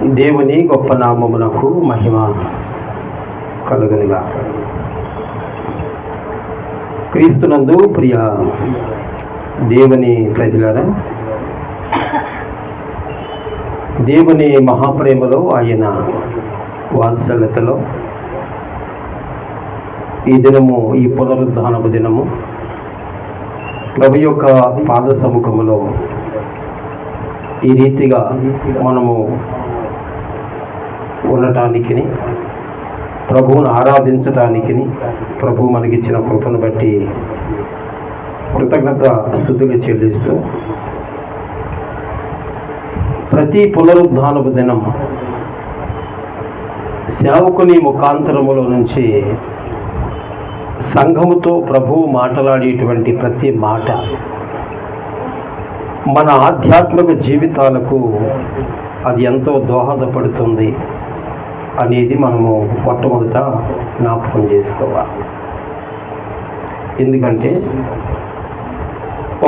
దేవుని గొప్ప నామమునకు మహిమ కలుగునుగాక. క్రీస్తునందు ప్రియ దేవుని ప్రజలారా, దేవుని మహాప్రేమలో, ఆయన వాత్సల్యతలో ఈ దినము, ఈ పునరుద్ధానపు దినము ప్రభు యొక్క పాద సముఖములో ఈ రీతిగా మనము ఉండటానికి, ప్రభువును ఆరాధించటానికి ప్రభు మనకిచ్చిన కృపను బట్టి కృతజ్ఞత స్తుతులు చెల్లిస్తూ, ప్రతి పునరుద్ధానపు దినం సేవకుని ముఖాంతరములో నుంచి సంఘముతో ప్రభువు మాట్లాడేటువంటి ప్రతి మాట మన ఆధ్యాత్మిక జీవితాలకు అది ఎంతో దోహదపడుతుంది అనేది మనము మొట్టమొదట జ్ఞాపకం చేసుకోవాలి. ఎందుకంటే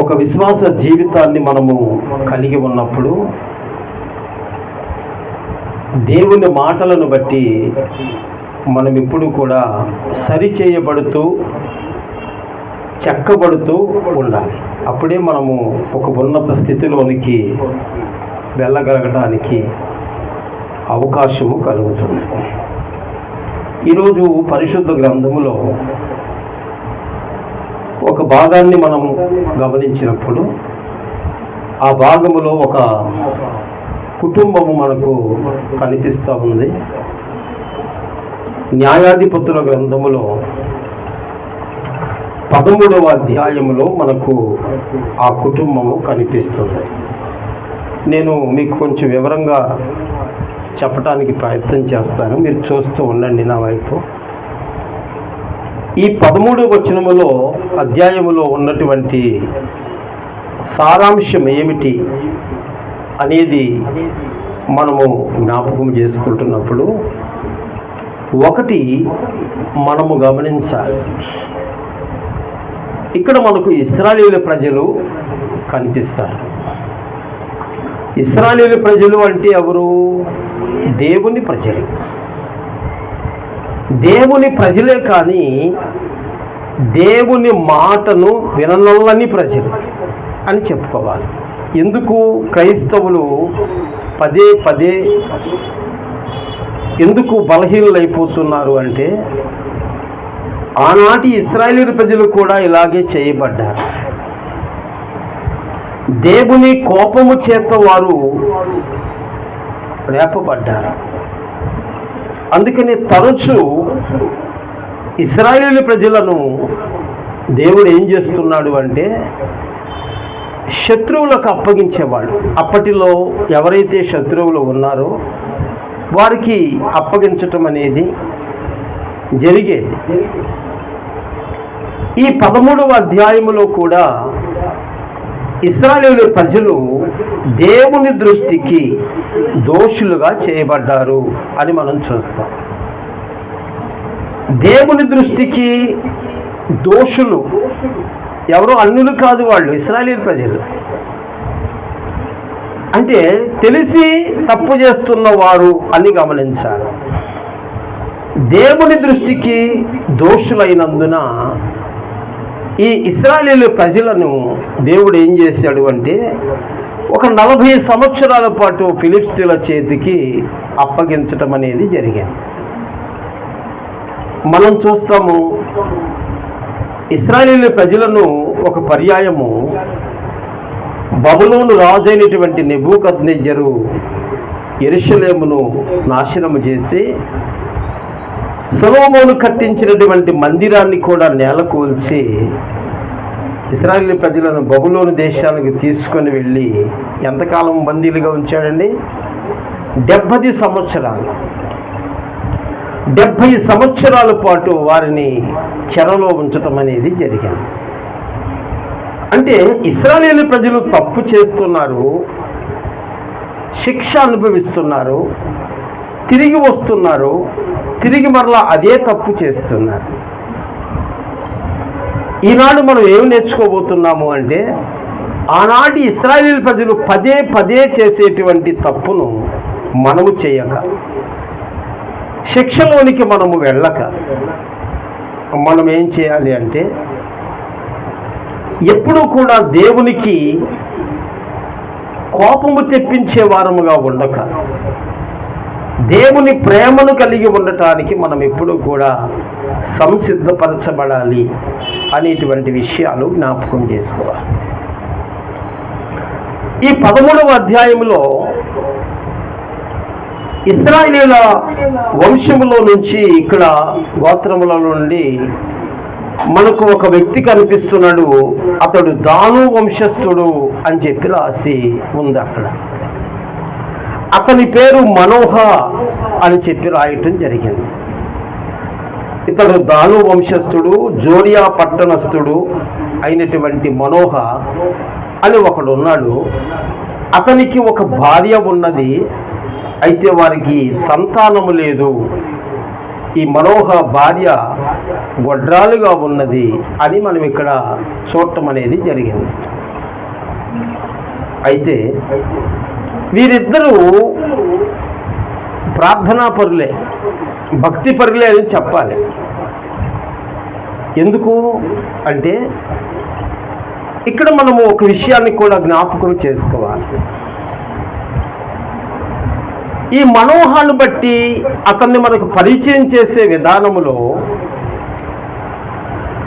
ఒక విశ్వాస జీవితాన్ని మనము కలిగి ఉన్నప్పుడు దేవుని మాటలను బట్టి మనం ఎప్పుడు కూడా సరిచేయబడుతూ చెక్కబడుతూ ఉండాలి. అప్పుడే మనము ఒక ఉన్నత స్థితిలోనికి వెళ్ళగలగడానికి అవకాశము కలుగుతుంది. ఈరోజు పరిశుద్ధ గ్రంథములో ఒక భాగాన్ని మనం గమనించినప్పుడు, ఆ భాగములో ఒక కుటుంబము మనకు కనిపిస్తూ ఉంది. న్యాయాధిపతుల గ్రంథములో 13వ అధ్యాయములో మనకు ఆ కుటుంబము కనిపిస్తుంది. నేను మీకు కొంచెం వివరంగా చెప్పడానికి ప్రయత్నం చేస్తాను, మీరు చూస్తూ ఉండండి నా వైపు. ఈ 13వ వచనములో అధ్యాయములో ఉన్నటువంటి సారాంశం ఏమిటి అనేది మనము జ్ఞాపకం చేసుకుంటున్నప్పుడు, ఒకటి మనము గమనించాలి. ఇక్కడ మనకు ఇశ్రాయేలు ప్రజలు కనిపిస్తారు. ఇశ్రాయేలు ప్రజలు అంటే ఎవరు? దేవుని ప్రజలు. దేవుని ప్రజలే కానీ దేవుని మాటను విననొల్లని ప్రజలు అని చెప్పుకోవాలి. ఎందుకు క్రైస్తవులు పదే పదే ఎందుకు బలహీనులైపోతున్నారు అంటే, ఆనాటి ఇశ్రాయేలు ప్రజలు కూడా ఇలాగే చేయబడ్డారు. దేవుని కోపము చేత వారు రేపబడ్డారు. అందుకని తరచూ ఇశ్రాయేలు ప్రజలను దేవుడు ఏం చేస్తున్నాడు అంటే శత్రువులకు అప్పగించేవాడు. అప్పటిలో ఎవరైతే శత్రువులు ఉన్నారో వారికి అప్పగించటం అనేది జరిగేది. ఈ 13వ అధ్యాయములో కూడా ఇశ్రాయేలు ప్రజలు దేవుని దృష్టికి దోషులుగా చేయబడ్డారు అని మనం చూస్తాం. దేవుని దృష్టికి దోషులు ఎవరో అన్యులు కాదు, వాళ్ళు ఇశ్రాయేలు ప్రజలు. అంటే తెలిసి తప్పు చేస్తున్న వారు అని గమనించాలి. దేవుని దృష్టికి దోషులైనందున ఈ ఇశ్రాయేలు ప్రజలను దేవుడు ఏం చేశాడు అంటే, ఒక 40 సంవత్సరాల పాటు ఫిలిష్తీయుల చేతికి అప్పగించటం అనేది జరిగింది. మనం చూస్తాము, ఇశ్రాయేలు ప్రజలను ఒక పర్యాయము బబులోను రాజైనటువంటి నెబూకద్నెజ్జరు యెరూషలేమును నాశనము చేసి సొలొమోను కట్టించినటువంటి మందిరాన్ని కూడా నేలకూల్చి ఇశ్రాయేలు ప్రజలను బబులోను దేశానికి తీసుకొని వెళ్ళి ఎంతకాలం బందీలుగా ఉంచాడండి? 70 సంవత్సరాలు. 70 సంవత్సరాల పాటు వారిని చెరలో ఉంచటం అనేది జరిగింది. అంటే ఇశ్రాయేలు ప్రజలు తప్పు చేస్తున్నారు, శిక్ష అనుభవిస్తున్నారు, తిరిగి వస్తున్నారు, తిరిగి మరలా అదే తప్పు చేస్తున్నారు. ఈనాడు మనం ఏం నేర్చుకోబోతున్నాము అంటే, ఆనాటి ఇశ్రాయేలు ప్రజలు పదే పదే చేసేటువంటి తప్పును మనము చేయక, శిక్షలోనికి మనము వెళ్ళక, మనం ఏం చేయాలి అంటే ఎప్పుడూ కూడా దేవునికి కోపము తెప్పించే వారముగా ఉండక, దేవుని ప్రేమను కలిగి ఉండటానికి మనం ఎప్పుడూ కూడా సంసిద్ధపరచబడాలి అనేటువంటి విషయాలు జ్ఞాపకం చేసుకోవాలి. ఈ 13వ అధ్యాయంలో ఇశ్రాయేలీయుల వంశములో నుంచి, ఇక్కడ గోత్రముల నుండి మనకు ఒక వ్యక్తి కనిపిస్తున్నాడు. అతడు దాను వంశస్థుడు అని చెప్పి రాసి ఉంది అక్కడ. అతని పేరు మనోహ అని చెప్పి రాయటం జరిగింది. ఇతడు దాను వంశస్థుడు, జోడియా పట్టణస్థుడు అయినటువంటి మనోహ అని ఒకడు ఉన్నాడు. అతనికి ఒక భార్య ఉన్నది, అయితే వారికి సంతానము లేదు. ఈ మనోహ భార్య గొడ్రాలుగా ఉన్నది అని మనం ఇక్కడ చూడటం అనేది జరిగింది. అయితే వీరిద్దరూ ప్రార్థనా పరులే, భక్తి పరులే అని చెప్పాలి. ఎందుకు అంటే ఇక్కడ మనము ఒక విషయాన్ని కూడా జ్ఞాపకం చేసుకోవాలి. ఈ మనోహాన్ని బట్టి అతన్ని మనకు పరిచయం చేసే విధానములో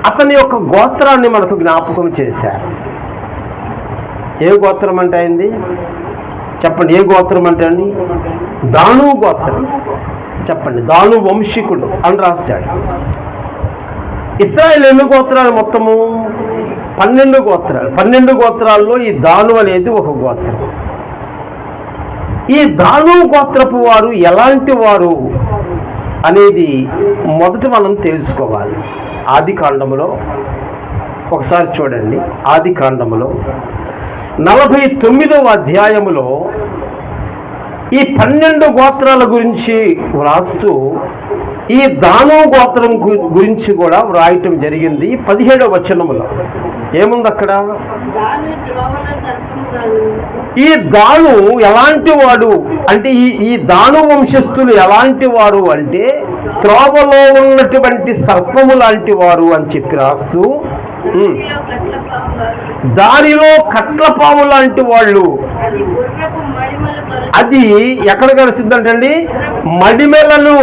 అతని యొక్క గోత్రాన్ని మనకు జ్ఞాపకం చేశారు. ఏ గోత్రం అంటే అయింది చెప్పండి? ఏ గోత్రం అంటే అండి? దాను గోత్రం. చెప్పండి. దాను వంశీకుడు అని రాశాడు. ఇశ్రాయేలు ఎన్ని గోత్రాలు? మొత్తము 12 గోత్రాలు. 12 గోత్రాల్లో ఈ దాను అనేది ఒక గోత్రం. ఈ దాను గోత్రపు వారు ఎలాంటి వారు అనేది మొదట మనం తెలుసుకోవాలి. ఆది కాండములో ఒకసారి చూడండి. ఆది కాండములో 49వ అధ్యాయములో ఈ 12 గోత్రాల గురించి వ్రాస్తూ ఈ దాను గోత్రం గురించి కూడా వ్రాయటం జరిగింది. 17వ వచనములో ఏముంది అక్కడ? ఈ దాను ఎలాంటి వాడు అంటే ఈ దాను వంశస్థులు ఎలాంటి వారు అంటే త్రోవలో ఉన్నటువంటి సర్పము లాంటి వారు అని చెప్పి రాస్తూ, దారిలో కట్లపాము లాంటి వాళ్ళు. అది ఎక్కడ కలుస్తుందంటండి? మడిమెలను.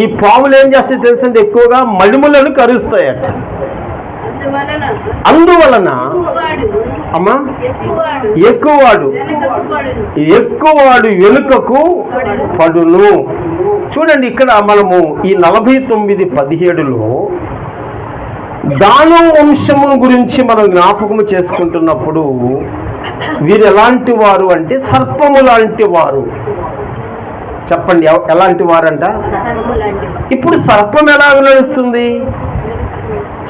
ఈ పాములు ఏం చేస్తాయి తెలుసండి? ఎక్కువగా మడిములను కరుస్తాయట. అందువలన అమ్మా ఎక్కువవాడు వెనుకకు పడును. చూడండి, ఇక్కడ మనము ఈ 49:17లో దాను వంశము గురించి మనం జ్ఞాపకము చేసుకుంటున్నప్పుడు వీరు ఎలాంటి వారు అంటే సర్పము లాంటి వారు. చెప్పండి, ఎలాంటి వారంట? ఇప్పుడు సర్పం ఎలా నడుస్తుంది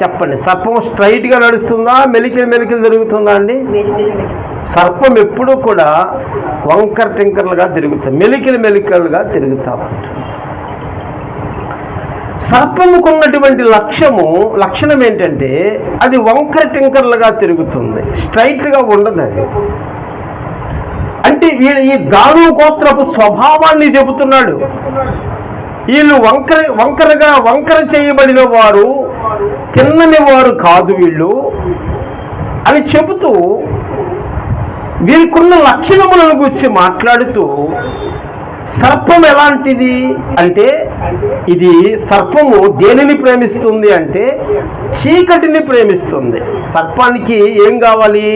చెప్పండి? సర్పం స్ట్రైట్గా నడుస్తుందా, మెలికలు తిరుగుతుందా అండి? సర్పం ఎప్పుడూ కూడా వంకర టింకర్లుగా తిరుగుతుంది, మెలికలుగా తిరుగుతా ఉంటుంది. సర్పముకు ఉన్నటువంటి లక్షణం ఏంటంటే అది వంకర టింకర్లుగా తిరుగుతుంది, స్ట్రైట్గా ఉండదు. అది అంటే ఈ దాను గోత్రపు స్వభావాన్ని చెబుతున్నాడు. వీళ్ళు వంకర చేయబడిన వారు, తిన్నని వారు కాదు వీళ్ళు అని చెబుతూ వీరికున్న లక్షణములను గురించి మాట్లాడుతూ, సర్పం ఎలాంటిది అంటే ఇది సర్పము దేనిని ప్రేమిస్తుంది అంటే చీకటిని ప్రేమిస్తుంది. సర్పానికి ఏం కావాలి?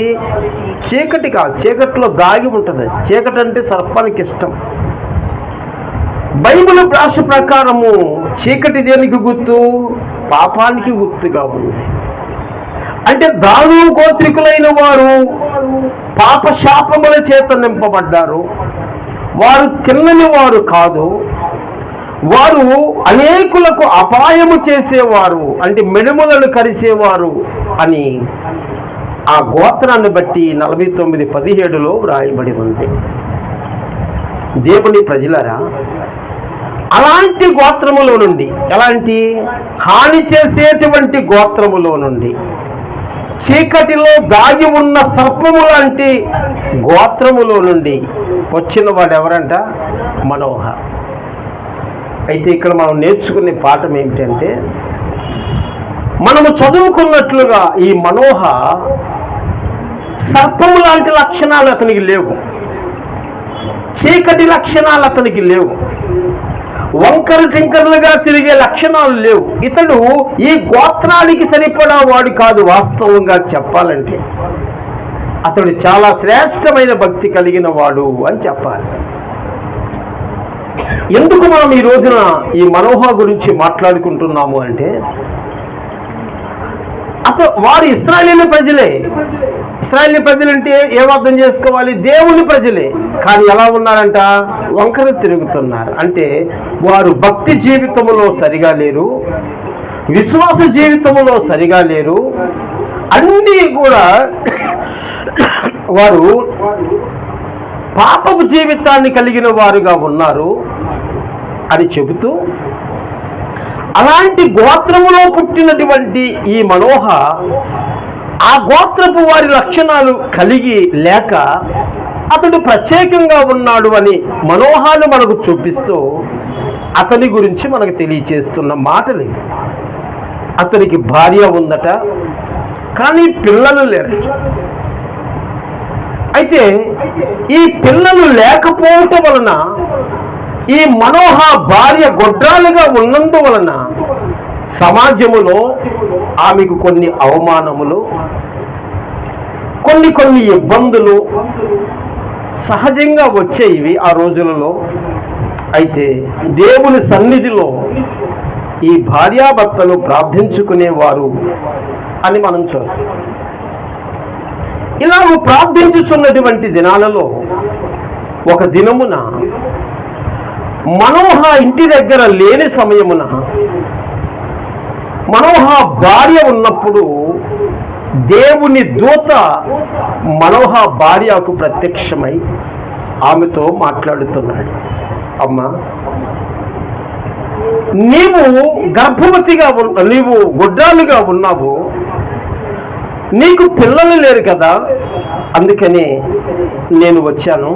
చీకటి కాదు, చీకటిలో దాగి ఉంటుంది. చీకటి అంటే సర్పానికి ఇష్టం. బైబిల్ భాష ప్రకారము చీకటి దేనికి గుర్తు? పాపానికి గుర్తుగా ఉంది. అంటే దాను గోత్రికులైన వారు పాప శాపముల చేత నింపబడ్డారు. వారు తిన్నని వారు కాదు, వారు అనేకులకు అపాయము చేసేవారు, అంటే మెడుములను కరిసేవారు అని ఆ గోత్రాన్ని బట్టి 49:17లో వ్రాయబడి ఉంది. దేవుని ప్రజలారా, అలాంటి గోత్రములో నుండి, ఎలాంటి హాని చేసేటువంటి గోత్రములో నుండి చీకటిలో దాగి ఉన్న సర్పము లాంటి గోత్రములో నుండి వచ్చిన వాడు ఎవరంట? మనోహ. అయితే ఇక్కడ మనం నేర్చుకునే పాఠం ఏమిటంటే, మనము చదువుకున్నట్లుగా ఈ మనోహ సర్పము లాంటి లక్షణాలు అతనికి లేవు, చీకటి లక్షణాలు అతనికి లేవు, వంకర టింకర్లుగా తిరిగే లక్షణాలు లేవు. ఇతడు ఈ గోత్రానికి సరిపడా వాడు కాదు. వాస్తవంగా చెప్పాలంటే అతడు చాలా శ్రేష్టమైన భక్తి కలిగిన వాడు అని చెప్పాలి. ఎందుకు మనం ఈ రోజున ఈ మనోహ గురించి మాట్లాడుకుంటున్నాము అంటే, వారు ఇశ్రాయేలు ప్రజలే. ఇశ్రాయేలు ప్రజలంటే ఏం అర్థం చేసుకోవాలి? దేవుని ప్రజలే. కానీ ఎలా ఉన్నారంట? వంకర తిరుగుతున్నారు. అంటే వారు భక్తి జీవితంలో సరిగా లేరు, విశ్వాస జీవితంలో సరిగా లేరు, అన్నీ కూడా వారు పాపపు జీవితాన్ని కలిగిన వారుగా ఉన్నారు అని చెబుతూ, అలాంటి గోత్రములో పుట్టినటువంటి ఈ మనోహ ఆ గోత్రపు వారి లక్షణాలు కలిగి లేక అతడు ప్రత్యేకంగా ఉన్నాడు అని మనోహాలు మనకు చూపిస్తూ అతని గురించి మనకు తెలియచేస్తున్న మాటలు. అతనికి భార్య ఉందట, కానీ పిల్లలు లేరు. అయితే ఈ పిల్లలు లేకపోవటం వలన, ఈ మనోహ భార్య గొడ్రాలుగా ఉన్నందువలన సమాజములో ఆమెకు కొన్ని అవమానములు, కొన్ని ఇబ్బందులు సహజంగా వచ్చేవి ఆ రోజులలో. అయితే దేవుని సన్నిధిలో ఈ భార్యాభర్తలు ప్రార్థించుకునేవారు అని మనం చూస్తాం. ఇలా ప్రార్థించుచున్నటువంటి దినాలలో ఒక దినమున మనోహ ఇంటి దగ్గర లేని సమయమున మనోహ భార్య ఉన్నప్పుడు దేవుని దూత మనోహ భార్యకు ప్రత్యక్షమై ఆమెతో మాట్లాడుతున్నాడు. అమ్మా, నీవు గర్భవతిగా నీవు గొడ్రాలుగా ఉన్నావు, నీకు పిల్లలు లేరు కదా, అందుకని నేను వచ్చాను.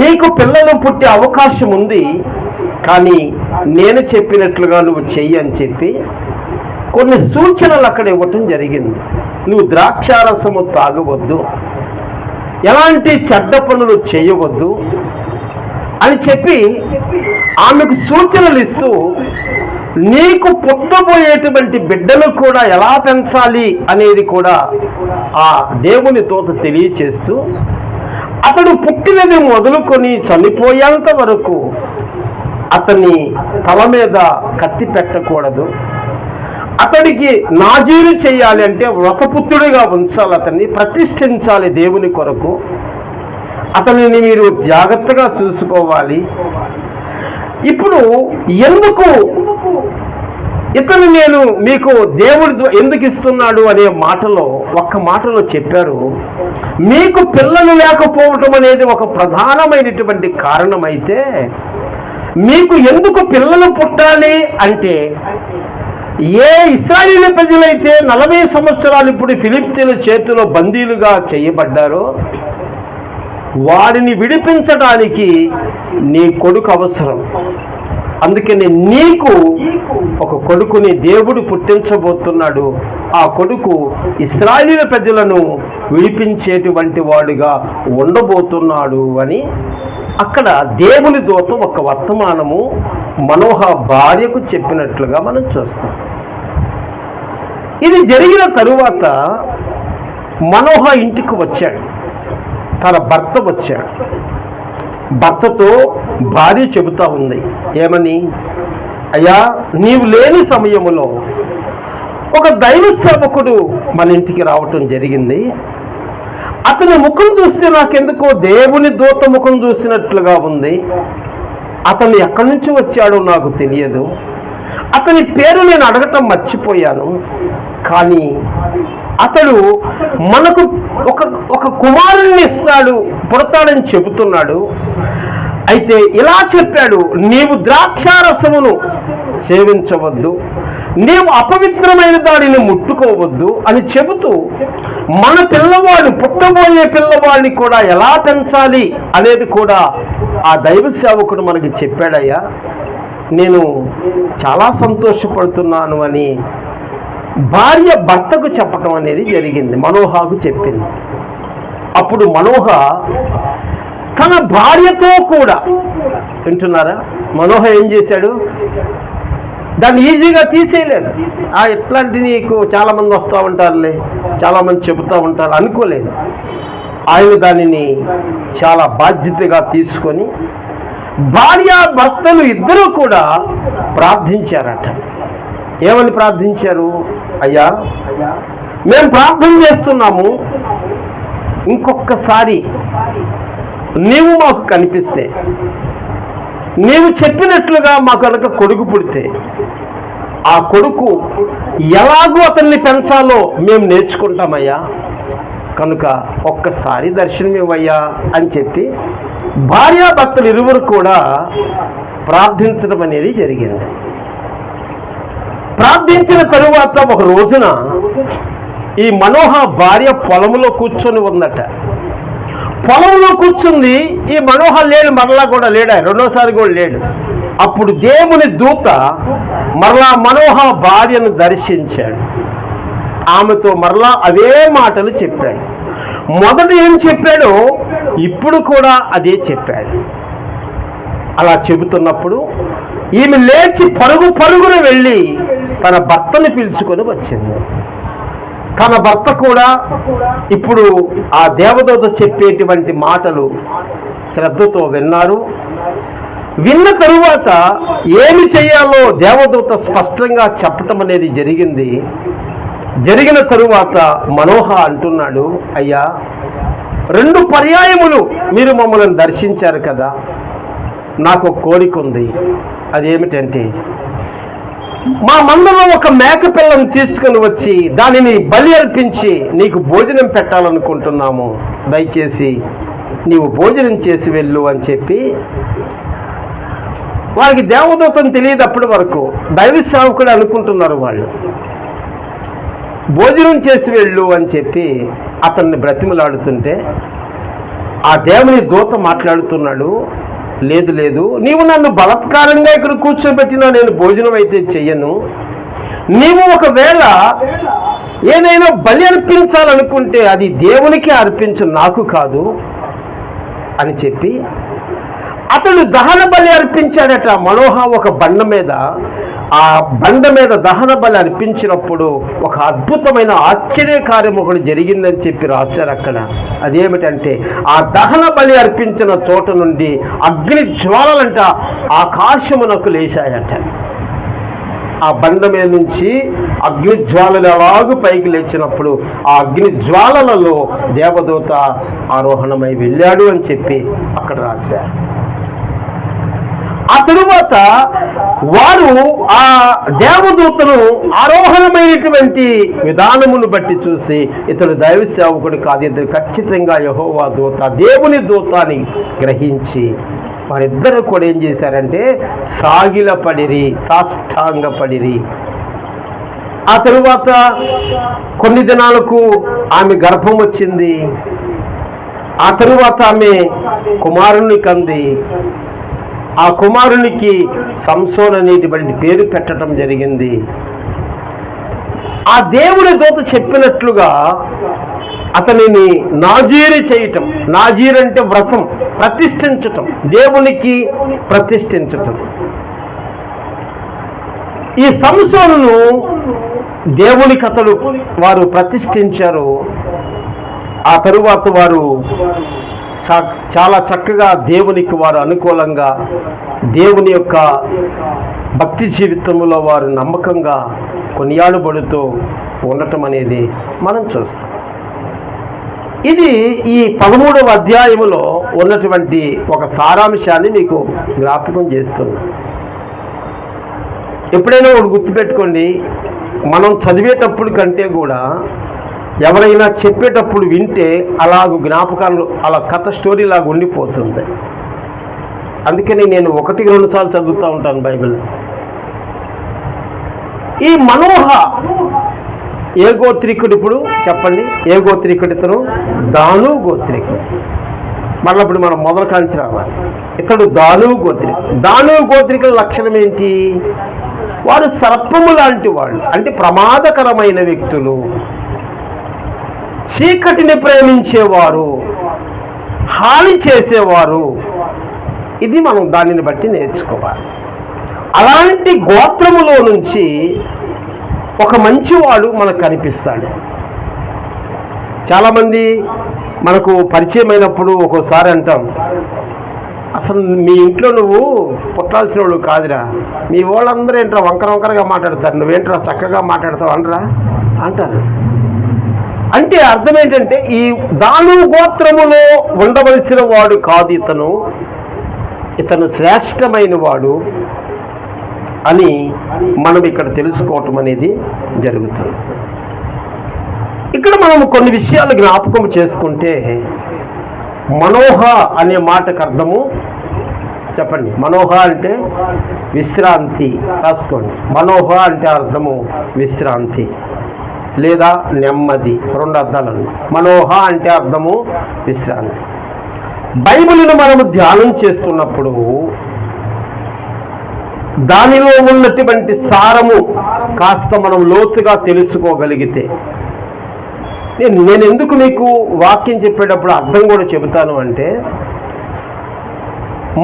నీకు పిల్లలు పుట్టే అవకాశం ఉంది, కానీ నేను చెప్పినట్లుగా నువ్వు చెయ్యి అని చెప్పి కొన్ని సూచనలు అక్కడ ఇవ్వటం జరిగింది. నువ్వు ద్రాక్షారసము తాగవద్దు, ఎలాంటి చెడ్డ పనులు చేయవద్దు అని చెప్పి ఆమెకు సూచనలు ఇస్తూ, నీకు పుట్టబోయేటువంటి బిడ్డను కూడా ఎలా పెంచాలి అనేది కూడా ఆ దేవుని దూత తెలియచేస్తూ, అతడు పుట్టినది మొదలుకొని చనిపోయేంత వరకు అతన్ని తల మీద కత్తి పెట్టకూడదు, అతడికి నాజీరు చేయాలి, అంటే వ్రతపుత్రుడిగా ఉంచాలి, అతన్ని ప్రతిష్ఠించాలి దేవుని కొరకు, అతనిని మీరు జాగ్రత్తగా చూసుకోవాలి. ఇప్పుడు ఎందుకు ఇతను నేను మీకు దేవుడు ఎందుకు ఇస్తున్నాడు అనే మాటలో ఒక్క మాటలో చెప్పారు, మీకు పిల్లలు లేకపోవటం అనేది ఒక ప్రధానమైనటువంటి కారణమైతే, మీకు ఎందుకు పిల్లలు పుట్టాలి అంటే, ఏ ఇశ్రాయేలు ప్రజలైతే 40 సంవత్సరాలు ఇప్పుడు ఫిలిష్తీయుల చేతిలో బందీలుగా చేయబడ్డారో వారిని విడిపించడానికి నీ కొడుకు అవసరం. అందుకని నీకు ఒక కొడుకుని దేవుడు పుట్టించబోతున్నాడు. ఆ కొడుకు ఇశ్రాయేలు ప్రజలను విడిపించేటువంటి వాడుగా ఉండబోతున్నాడు అని అక్కడ దేవుని దూత ఒక వర్తమానము మనోహ భార్యకు చెప్పినట్లుగా మనం చూస్తాం. ఇది జరిగిన తరువాత మనోహ ఇంటికి వచ్చాడు, తన భర్త వచ్చాడు. భర్తతో భార్య చెబుతా ఉంది, ఏమని? అయ్యా, నీవు లేని సమయములో ఒక దైవ సేవకుడు మన ఇంటికి రావటం జరిగింది. అతని ముఖం చూస్తే నాకెందుకో దేవుని దూత ముఖం చూసినట్లుగా ఉంది. అతను ఎక్కడి నుంచి వచ్చాడో నాకు తెలియదు, అతని పేరు నేను అడగటం మర్చిపోయాను. కానీ అతడు మనకు ఒక కుమారుణ్ణి ఇస్తాడు, పుడతాడని చెబుతున్నాడు. అయితే ఇలా చెప్పాడు, నీవు ద్రాక్షారసమును సేవించవద్దు, నీవు అపవిత్రమైన దానిని ముట్టుకోవద్దు అని చెబుతూ మన పిల్లవాడిని, పుట్టబోయే పిల్లవాడిని కూడా ఎలా పెంచాలి అనేది కూడా ఆ దైవ సేవకుడు మనకి చెప్పాడయ్యా. నేను చాలా సంతోషపడుతున్నాను అని భార్య భర్తకు చెప్పటం అనేది జరిగింది, మనోహకు చెప్పింది. అప్పుడు మనోహ తన భార్యతో కూడా, వింటున్నారా, మనోహ ఏం చేశాడు, దాన్ని ఈజీగా తీసేయలేదు. ఎట్లాంటి నీకు చాలామంది వస్తూ ఉంటారులే, చాలామంది చెబుతూ ఉంటారు అనుకోలేదు. ఆయన దానిని చాలా బాధ్యతగా తీసుకొని భార్య భర్తలు ఇద్దరూ కూడా ప్రార్థించారట. ఏమని ప్రార్థించారు? అయ్యా, మేము ప్రార్థన చేస్తున్నాము, ఇంకొకసారి నీవు మాకు కనిపిస్తే, నీవు చెప్పినట్లుగా మాకు కనుక కొడుకు పుడితే, ఆ కొడుకు ఎలాగో అతన్ని పెంచాలో మేము నేర్చుకుంటామయ్యా, కనుక ఒక్కసారి దర్శనం ఇవ్వయ్యా అని చెప్పి భార్యాభర్తలు ఇరువురు కూడా ప్రార్థించడం అనేది జరిగింది. ప్రార్థించిన తరువాత ఒక రోజున ఈ మనోహ భార్య పొలంలో కూర్చొని ఉందట. పొలంలో కూర్చుంది. ఈ మనోహ లేడు, మరలా కూడా లేడు, రెండోసారి కూడా లేడు. అప్పుడు దేవుని దూత మరలా మనోహ భార్యను దర్శించాడు. ఆమెతో మరలా అవే మాటలు చెప్పాడు. మొదట ఏం చెప్పాడో ఇప్పుడు కూడా అదే చెప్పాడు. అలా చెబుతున్నప్పుడు ఈమె లేచి పరుగున వెళ్ళి తన భర్తని పిలుచుకొని వచ్చింది. తన భర్త కూడా ఇప్పుడు ఆ దేవదూత చెప్పేటువంటి మాటలు శ్రద్ధతో విన్నారు. విన్న తరువాత ఏమి చేయాలో దేవదూత స్పష్టంగా చెప్పటం అనేది జరిగింది. జరిగిన తరువాత మనోహ అంటున్నాడు, అయ్యా, 2 పర్యాయములు మీరు మమ్మల్ని దర్శించారు కదా, నాకు ఒక కోరిక ఉంది. అదేమిటంటే, మా మందలో ఒక మేక పిల్లను తీసుకుని వచ్చి దానిని బలి అర్పించి నీకు భోజనం పెట్టాలనుకుంటున్నాము, దయచేసి నీవు భోజనం చేసి వెళ్ళు అని చెప్పి, వారికి దేవదూతను తెలియదు అప్పటి వరకు, దైవ సేవకుడు అనుకుంటున్నారు వాళ్ళు. భోజనం చేసి వెళ్ళు అని చెప్పి అతన్ని బ్రతిమలాడుతుంటే ఆ దేవుని దూత మాట్లాడుతున్నాడు, లేదు లేదు, నీవు నన్ను బలత్కారంగా ఇక్కడ కూర్చోబెట్టినా నేను భోజనం అయితే చెయ్యను. నీవు ఒకవేళ ఏదైనా బలి అర్పించాలనుకుంటే అది దేవునికి అర్పించు, నాకు కాదు అని చెప్పి అతడు దహన బలి అర్పించాడట. మనోహ ఒక బండ మీద, ఆ బండ మీద దహన బలి అర్పించినప్పుడు ఒక అద్భుతమైన ఆశ్చర్యకార్యం ఒకటి జరిగిందని చెప్పి రాశారు అక్కడ. అదేమిటంటే, ఆ దహన బలి అర్పించిన చోట నుండి అగ్ని జ్వాలలంట ఆకాశమునకు లేచాయట. ఆ బండ మీద నుంచి అగ్ని జ్వాలలు అలాగూ పైకి లేచినప్పుడు ఆ అగ్ని జ్వాలలలో దేవదూత ఆరోహణమై వెళ్ళాడు అని చెప్పి అక్కడ రాశారు. ఆ తరువాత వారు ఆ దేవదూతను ఆరోహణమైనటువంటి విధానమును బట్టి చూసి ఇతడు దైవ సేవకుడు కాదు, ఇతడు ఖచ్చితంగా యెహోవా దూత, దేవుని దూత అని గ్రహించి వారిద్దరూ కూడా ఏం చేశారంటే సాగిలపడిరి, సాష్టాంగపడిరి. ఆ తరువాత కొన్ని దినాలకు ఆమె గర్భం వచ్చింది. ఆ తరువాత ఆమె కుమారుని కంది. ఆ కుమారునికి సంసోన్ అనేటువంటి పేరు పెట్టడం జరిగింది. ఆ దేవుని దూత చెప్పినట్లుగా అతనిని నాజీరు చేయటం, నాజీర్ అంటే వ్రతం, ప్రతిష్ఠించటం, దేవునికి ప్రతిష్ఠించటం. ఈ సంసోనును దేవునికి అతడు వారు ప్రతిష్ఠించారు. ఆ తరువాత వారు చాలా చక్కగా దేవునికి వారు అనుకూలంగా దేవుని యొక్క భక్తి జీవితంలో వారు నమ్మకంగా కొనియాడబడుతూ ఉండటం అనేది మనం చూస్తాం. ఇది ఈ 13వ అధ్యాయములో ఉన్నటువంటి ఒక సారాంశాన్ని మీకు జ్ఞాపకం చేస్తున్నా. ఎప్పుడైనా ఒకటి గుర్తుపెట్టుకోండి, మనం చదివేటప్పుడు కంటే కూడా ఎవరైనా చెప్పేటప్పుడు వింటే అలాగ జ్ఞాపకాలు అలా కథ స్టోరీ లాగా ఉండిపోతుంది. అందుకని నేను 1-2 సార్లు చదువుతూ ఉంటాను బైబిల్. ఈ మనోహ ఏ గోత్రికుడు? ఇప్పుడు చెప్పండి, ఏ గోత్రికుడు ఇతను? దాను గోత్రికుడు. మళ్ళీ ఇప్పుడు మనం మొదలు కాంచి రావాలి. ఇతడు దాను గోత్రికుడు. దాను గోత్రికుల లక్షణం ఏంటి? వారు సర్పము లాంటి వాళ్ళు, అంటే ప్రమాదకరమైన వ్యక్తులు, చీకటిని ప్రేమించేవారు, హాని చేసేవారు. ఇది మనం దానిని బట్టి నేర్చుకోవాలి. అలాంటి గోత్రములో నుంచి ఒక మంచివాడు మనకు కనిపిస్తాడు. చాలామంది మనకు పరిచయం అయినప్పుడు ఒక్కోసారి అంటాం, అసలు మీ ఇంట్లో నువ్వు పుట్టాల్సిన వాడు కాదురా, మీ వాళ్ళందరూ ఏంట్రా వంకరగా మాట్లాడతారు, నువ్వేంట్రా చక్కగా మాట్లాడతావు అనరా అంటారు. అంటే అర్థం ఏంటంటే ఈ దాను గోత్రములో ఉండవలసిన వాడు కాదు ఇతను శ్రేష్టమైన వాడు అని మనం ఇక్కడ తెలుసుకోవటం అనేది జరుగుతుంది. ఇక్కడ మనం కొన్ని విషయాలు జ్ఞాపకం చేసుకుంటే, మనోహ అనే మాటకు అర్థము చెప్పండి. మనోహ అంటే విశ్రాంతి, రాసుకోండి. మనోహ అంటే అర్థము విశ్రాంతి లేదా నెమ్మది, రెండు అర్థాలు. మనోహ అంటే అర్థము విశ్రాంతి. బైబిల్ను మనము ధ్యానం చేస్తున్నప్పుడు దానిలో ఉన్నటువంటి సారము కాస్త మనం లోతుగా తెలుసుకోగలిగితే, నేను ఎందుకు మీకు వాక్యం చెప్పేటప్పుడు అర్థం కూడా చెబుతాను అంటే,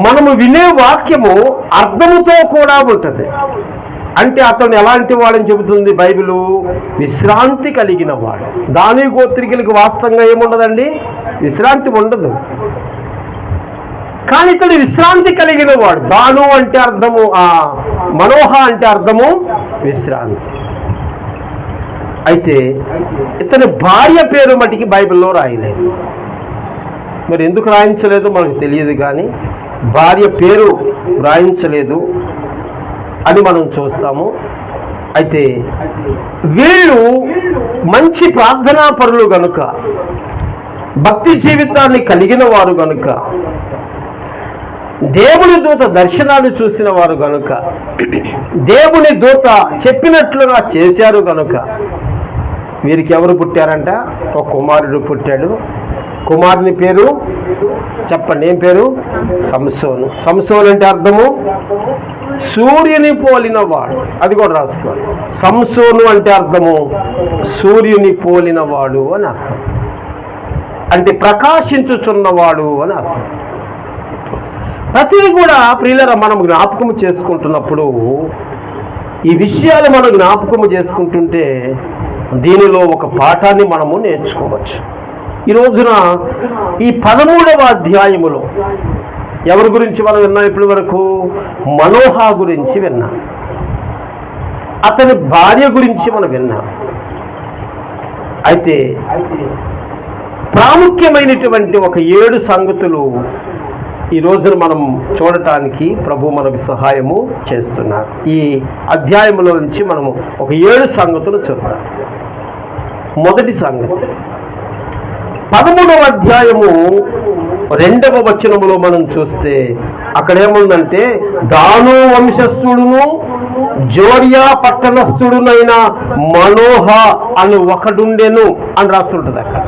మనము వినే వాక్యము అర్థముతో కూడా ఉంటుంది. అంటే అతను ఎలాంటి వాడని చెబుతుంది బైబిలు? విశ్రాంతి కలిగిన వాడు. దాని గోత్రికులకు వాస్తవంగా ఏముండదండి? విశ్రాంతి ఉండదు. కానీ ఇతడు విశ్రాంతి కలిగిన వాడు. దాను అంటే అర్థము, మనోహ అంటే అర్థము విశ్రాంతి. అయితే ఇతని భార్య పేరు మటుకి బైబిల్లో రాయలేదు. మరి ఎందుకు రాయించలేదు మనకు తెలియదు, కానీ భార్య పేరు రాయించలేదు అని మనం చూస్తాము. అయితే వీళ్ళు మంచి ప్రార్థనా పరులు గనుక, భక్తి జీవితాన్ని కలిగిన వారు గనుక, దేవుని దూత దర్శనాలు చూసిన వారు గనుక, దేవుని దూత చెప్పినట్లుగా చేశారు గనుక వీరికి ఎవరు పుట్టారంట? ఒక కుమారుడు పుట్టాడు. కుమారుని పేరు చెప్పండి, ఏం పేరు? సంసోను. సంసోను అంటే అర్థము సూర్యుని పోలిన వాడు. అది కూడా రాసుకోండి. సంసోను అంటే అర్థము సూర్యుని పోలిన వాడు అని అర్థం. అంటే ప్రకాశించుచున్నవాడు అని అర్థం. ప్రతిదీ కూడా ప్రియులరా మనం జ్ఞాపకము చేసుకుంటున్నప్పుడు, ఈ విషయాలు మనం జ్ఞాపకము చేసుకుంటుంటే దీనిలో ఒక పాఠాన్ని మనము నేర్చుకోవచ్చు. ఈ రోజున ఈ 13వ అధ్యాయములో ఎవరి గురించి మనం విన్నాం? ఇప్పటి వరకు మనోహ గురించి విన్నాం, అతని భార్య గురించి మనం విన్నాం. అయితే ప్రాముఖ్యమైనటువంటి ఒక 7 సంగతులు ఈ రోజున మనం చూడటానికి ప్రభు మనకు సహాయము చేస్తున్నారు. ఈ అధ్యాయంలో నుంచి మనము ఒక 7 సంగతులు చూద్దాం. మొదటి సంగతి 13వ అధ్యాయము 2వ వచనములో మనం చూస్తే అక్కడ ఏముందంటే, దాను వంశస్థుడును జోరియా పట్టణస్థుడునైన మనోహ అని ఒకడుండెను అని రాస్తుంటుంది అక్కడ.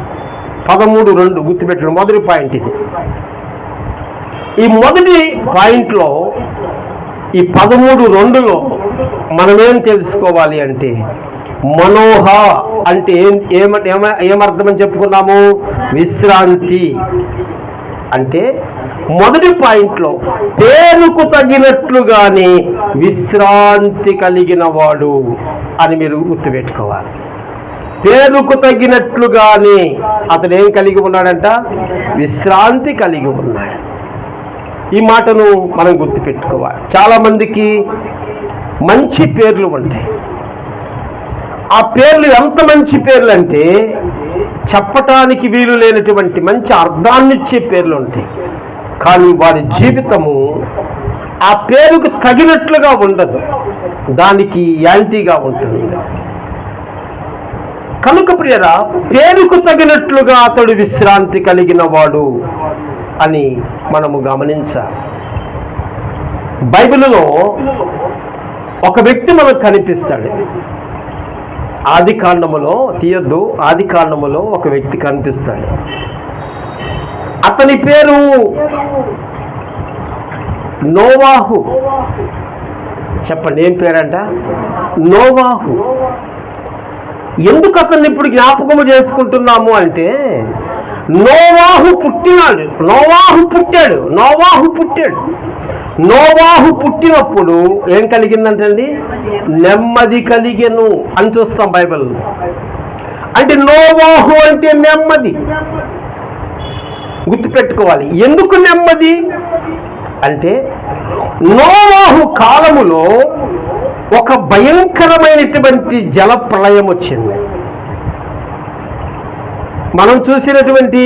13:2 గుర్తుపెట్టడం మొదటి పాయింట్ ఇది. ఈ మొదటి పాయింట్లో ఈ 13:2లో మనమేం తెలుసుకోవాలి అంటే, మనోహ అంటే ఏమర్థమని చెప్పుకున్నాము? విశ్రాంతి. అంటే మొదటి పాయింట్లో పేరుకు తగినట్లుగానే విశ్రాంతి కలిగిన వాడు అని మీరు గుర్తుపెట్టుకోవాలి. పేరుకు తగినట్లుగానే అతను ఏం కలిగి ఉన్నాడంట? విశ్రాంతి కలిగి ఉన్నాడు. ఈ మాటను మనం గుర్తుపెట్టుకోవాలి. చాలామందికి మంచి పేర్లు ఉంటాయి. ఆ పేర్లు ఎంత మంచి పేర్లు అంటే చెప్పటానికి వీలు లేనటువంటి మంచి అర్థాన్నిచ్చే పేర్లు ఉంటాయి. కానీ వారి జీవితము ఆ పేరుకు తగినట్లుగా ఉండదు, దానికి యాంటీగా ఉంటుంది. కనుక ప్రియరా, పేరుకు తగినట్లుగా అతడు విశ్రాంతి కలిగిన వాడు అని మనము గమనించాలి. బైబిల్లో ఒక వ్యక్తి మనకు కనిపిస్తాడు. ఆది కాండములో తీయొద్దు, ఆది కాండములో ఒక వ్యక్తి కనిపిస్తాడు. అతని పేరు నోవాహు. చెప్పండి, ఏం పేరంట? నోవాహు. ఎందుకు అతన్ని ఇప్పుడు జ్ఞాపకము చేసుకుంటున్నాము అంటే, నోవాహు పుట్టాడు. నోవాహు పుట్టినప్పుడు ఏం కలిగిందంటండి? నెమ్మది కలిగెను అని చూస్తాం బైబిల్. అంటే నోవాహు అంటే నెమ్మది. గుర్తుపెట్టుకోవాలి. ఎందుకు నెమ్మది అంటే, నోవాహు కాలములో ఒక భయంకరమైనటువంటి జల ప్రళయం వచ్చింది. మనం చూసినటువంటి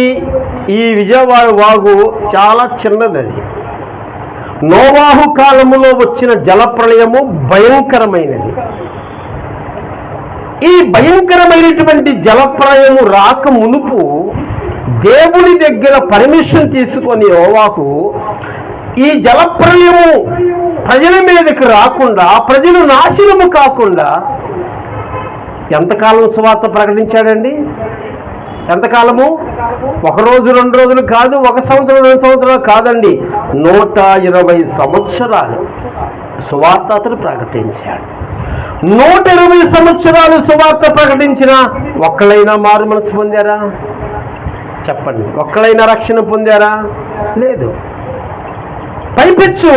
ఈ విజయవాడ వాగు చాలా చిన్నది. అది నోవాహు కాలములో వచ్చిన జల ప్రళయము భయంకరమైనది. ఈ భయంకరమైనటువంటి జల ప్రళయము రాక మునుపు దేవుని దగ్గర పర్మిషన్ తీసుకొని నోవాహు ఈ జల ప్రళయము ప్రజల మీదకి రాకుండా, ప్రజలు నాశనము కాకుండా ఎంతకాలం సువార్త ప్రకటించాడండి? ఎంతకాలము? 1 రోజు 2 రోజులు కాదు, 1 సంవత్సరం 2 సంవత్సరాలు కాదండి, 120 సంవత్సరాలు సువార్త అతను ప్రకటించాడు. 120 సంవత్సరాలు సువార్త ప్రకటించిన ఒక్కళ్ళైనా మారు మనసు పొందారా? చెప్పండి, ఒక్కళ్ళైనా రక్షణ పొందారా? లేదు. పైపెచ్చు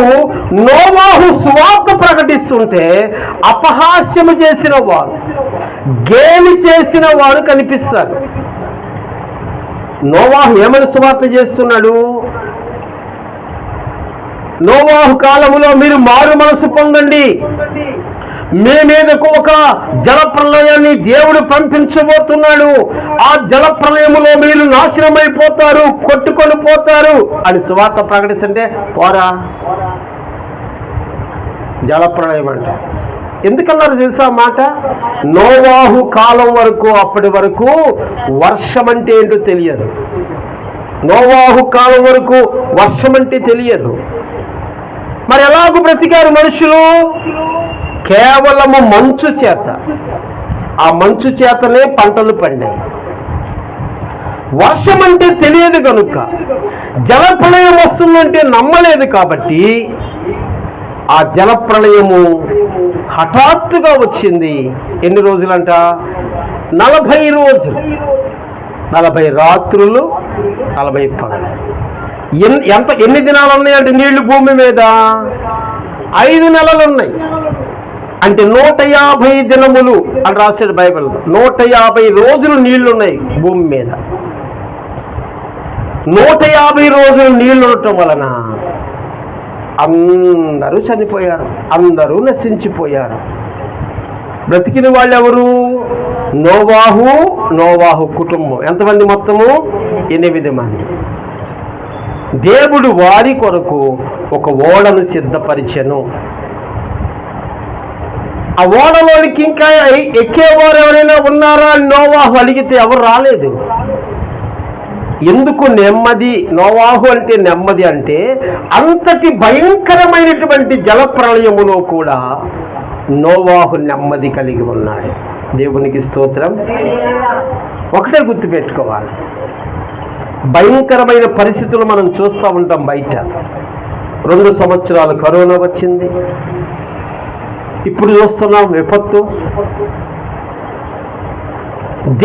నోవాహు సువార్త ప్రకటిస్తుంటే అపహాస్యము చేసిన వారు, గేలి చేసిన వారు కనిపిస్తారు. నోవాహు ఏమని సువార్త చేస్తున్నాడు? నోవాహు కాలములో మీరు మారు మనసు పొందండి, మీ మీదకు ఒక జల ప్రళయాన్ని దేవుడు పంపించబోతున్నాడు, ఆ జల ప్రళయములో మీరు నాశనమైపోతారు, కొట్టుకొని పోతారు అని సువార్త ప్రకటిస్తుంటే పోరా జల ప్రళయం అంట. ఎందుకన్నారు తెలుసా మాట? నోవాహు కాలం వరకు, అప్పటి వరకు వర్షం అంటే ఏంటో తెలియదు. నోవాహు కాలం వరకు వర్షం అంటే తెలియదు. మరి ఎలాగూ బ్రతికారు మనుషులు? కేవలము మంచు చేత. ఆ మంచు చేతనే పంటలు పండాయి. వర్షం అంటే తెలియదు కనుక, జల ప్రళయం వస్తుందంటే నమ్మలేదు కాబట్టి ఆ జల ప్రళయము హఠాత్తుగా వచ్చింది. ఎన్ని రోజులంట? 40 రోజులు, 40 రాత్రులు, 40 పగలు. ఎన్ని దినాలు ఉన్నాయంటే నీళ్లు భూమి మీద? 5 నెలలు ఉన్నాయి. అంటే 150 దినములు అని రాశాడు బైబిల్. 150 రోజులు నీళ్లు ఉన్నాయి భూమి మీద. 150 రోజులు నీళ్లు ఉండటం వలన అందరూ చనిపోయారు, అందరూ నశించిపోయారు. బ్రతికిన వాళ్ళు ఎవరు? నోవాహు కుటుంబం. ఎంతమంది మొత్తము? 8 మంది. దేవుడు వారి కొరకు ఒక ఓడను సిద్ధపరిచెను. ఆ ఓడలోనికి ఇంకా ఎక్కేవారు ఎవరైనా ఉన్నారా అని నోవాహు అడిగితే ఎవరు రాలేదు. ఎందుకు నెమ్మది? నోవాహు అంటే నెమ్మది అంటే, అంతటి భయంకరమైనటువంటి జల ప్రళయములో కూడా నోవాహు నెమ్మది కలిగి ఉన్నాడు. దేవునికి స్తోత్రం. ఒకటే గుర్తుపెట్టుకోవాలి, భయంకరమైన పరిస్థితులు మనం చూస్తూ ఉంటాం బయట. 2 సంవత్సరాలు కరోనా వచ్చింది, ఇప్పుడు చూస్తున్నాం విపత్తు.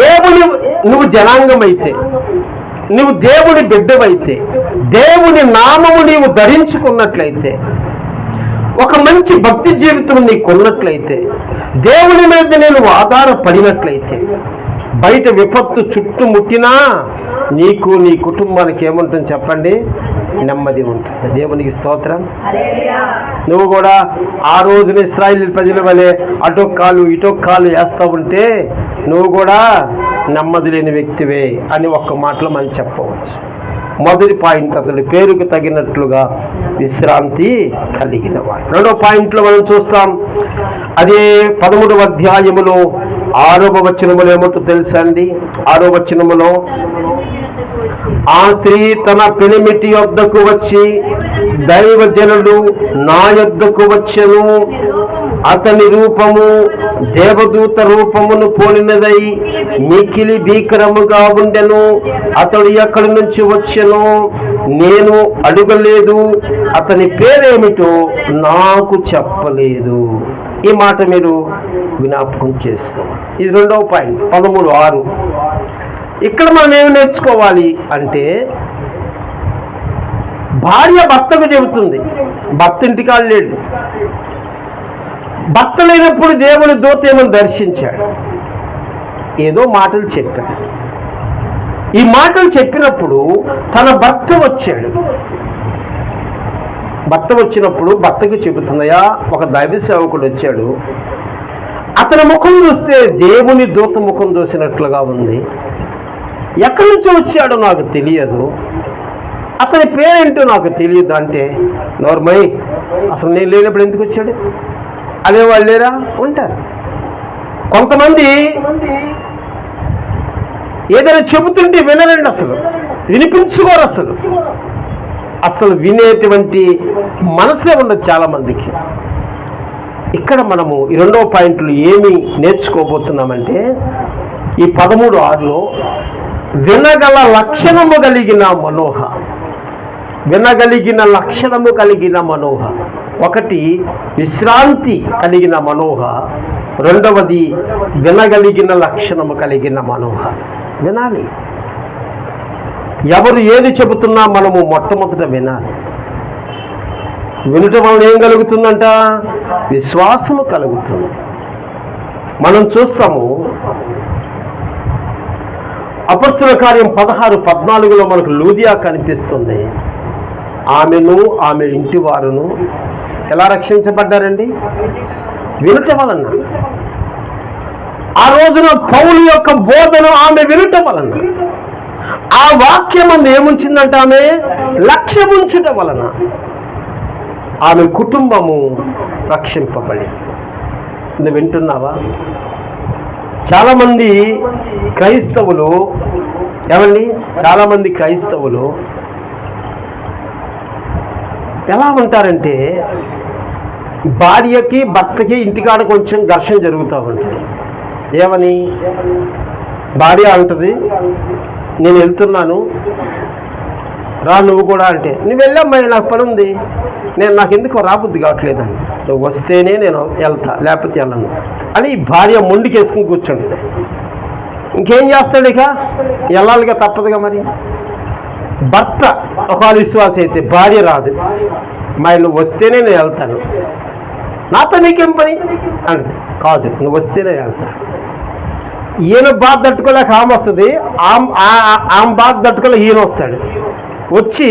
దేవుని నువ్వు జనాంగమైతే, నువ్వు దేవుని బిడ్డవైతే, దేవుని నామము నీవు ధరించుకున్నట్లయితే, ఒక మంచి భక్తి జీవితం నీకున్నట్లయితే, దేవుని మీద నేను ఆధారపడినట్లయితే, బయట విపత్తు చుట్టుముట్టినా నీకు, నీ కుటుంబానికి ఏముంటుంది చెప్పండి? నెమ్మది ఉంటుంది. దేవునికి స్తోత్రం. నువ్వు కూడా ఆ రోజున ఇశ్రాయేలు ప్రజల వలె అటొక కాలు ఇటొక కాలు వేస్తూ ఉంటే నువ్వు కూడా నెమ్మది లేని వ్యక్తివే అని ఒక్క మాటలో మనం చెప్పవచ్చు. మొదటి పాయింట్, అతడి పేరుకు తగినట్లుగా విశ్రాంతి కలిగిన వాడు. 2వ పాయింట్లో మనం చూస్తాం, అదే 13వ అధ్యాయములో 6వ వచనములో ఏమంటో తెలుసా అండి? 6వ వచనములో, ఆ స్త్రీ తన పెనిమిటి యొద్దకు వచ్చి, దైవజనుడు నా యొద్దకు వచ్చెను, అతని రూపము దేవదూత రూపమును పోలినదై మిక్కిలి భీకరముగా ఉండెను. అతడు ఎక్కడి నుంచి వచ్చెనో నేను అడగలేదు, అతని పేరేమిటో నాకు చెప్పలేదు. ఈ మాట మీరు జ్ఞాపకం చేసుకోవాలి. ఇది 2వ పాయింట్ 13:6. ఇక్కడ మనం ఏమి నేర్చుకోవాలి అంటే, భార్య భర్తకు చెబుతుంది, భర్త ఇంటికాడ లేడు. భర్త లేనప్పుడు దేవుని దూత ఏమని దర్శించాడు, ఏదో మాటలు చెప్పాడు. ఈ మాటలు చెప్పినప్పుడు తన భర్త వచ్చాడు. భర్త వచ్చినప్పుడు భర్తకు చెబుతుందయా, ఒక దైవ సేవకుడు వచ్చాడు, అతని ముఖం చూస్తే దేవుని దూత ముఖం చూసినట్లుగా ఉంది, ఎక్కడి నుంచి వచ్చాడో నాకు తెలియదు, అతని పేరేంటో నాకు తెలియదు. అంటే నోర్మై, అసలు నేను లేనప్పుడు ఎందుకు వచ్చాడు? అదే వాళ్ళు లేరా? ఉంటారు. కొంతమంది ఏదైనా చెబుతుంటే వినరండి, అసలు వినిపించుకోరు, అసలు వినేటువంటి మనసే ఉండదు చాలామందికి. ఇక్కడ మనము ఈ 2వ పాయింట్లు ఏమి నేర్చుకోబోతున్నామంటే, ఈ 13:6లో వినగల లక్షణము కలిగిన మనోహ, వినగలిగిన లక్షణము కలిగిన మనోహ. ఒకటి విశ్రాంతి కలిగిన మనోహ, రెండవది వినగలిగిన లక్షణము కలిగిన మనోహ. వినాలి. ఎవరు ఏది చెబుతున్నా మనము మొట్టమొదట వినాలి. వినటం వలన ఏం కలుగుతుందంట? విశ్వాసము కలుగుతుంది. మనం చూస్తాము, అపొస్తలుల కార్యం 16:14లో మనకు లూదియా కనిపిస్తుంది. ఆమెను ఆమె ఇంటి వారును ఎలా రక్షించబడ్డారండి? వినటం వలన. ఆ రోజున పౌలు యొక్క బోధన ఆమె వినటం వలన. ఆ వాక్యం ఏముంచిందంటే ఆమె లక్ష్యముంచుట వలన ఆమె కుటుంబము రక్షింపబడి. నువ్వు వింటున్నావా? చాలామంది క్రైస్తవులు చాలామంది క్రైస్తవులు ఎలా ఉంటారంటే, భార్యకి భర్తకి ఇంటికాడ కొంచెం ఘర్షణ జరుగుతూ ఉంటుంది. ఏమని? భార్య అంటుంది, నేను వెళ్తున్నాను రా నువ్వు కూడా అంటే, నువ్వు వెళ్ళమ్మా, నాకు పని ఉంది, నాకు ఎందుకు రాబుద్ది కావట్లేదని, నువ్వు వస్తేనే నేను వెళ్తా, లేకపోతే వెళ్ళను అని భార్య మొండికేసుకుని కూర్చుంటుంది. ఇంకేం చేస్తాడు? ఇక వెళ్ళాలిగా, తప్పదుగా. మరి భర్త ఒకవేళ విశ్వాసం అయితే భార్య రాదు, మరి నువ్వు వస్తేనే నేను వెళ్తాను, నాతో నీకేం పని అంటే, కాదు నువ్వు వస్తేనే వెళ్తాను. ఈయన బాధ తట్టుకోలేక ఆమె వస్తుంది, ఆమె బాధ తట్టుకోలేక ఈయన వస్తాడు. వచ్చి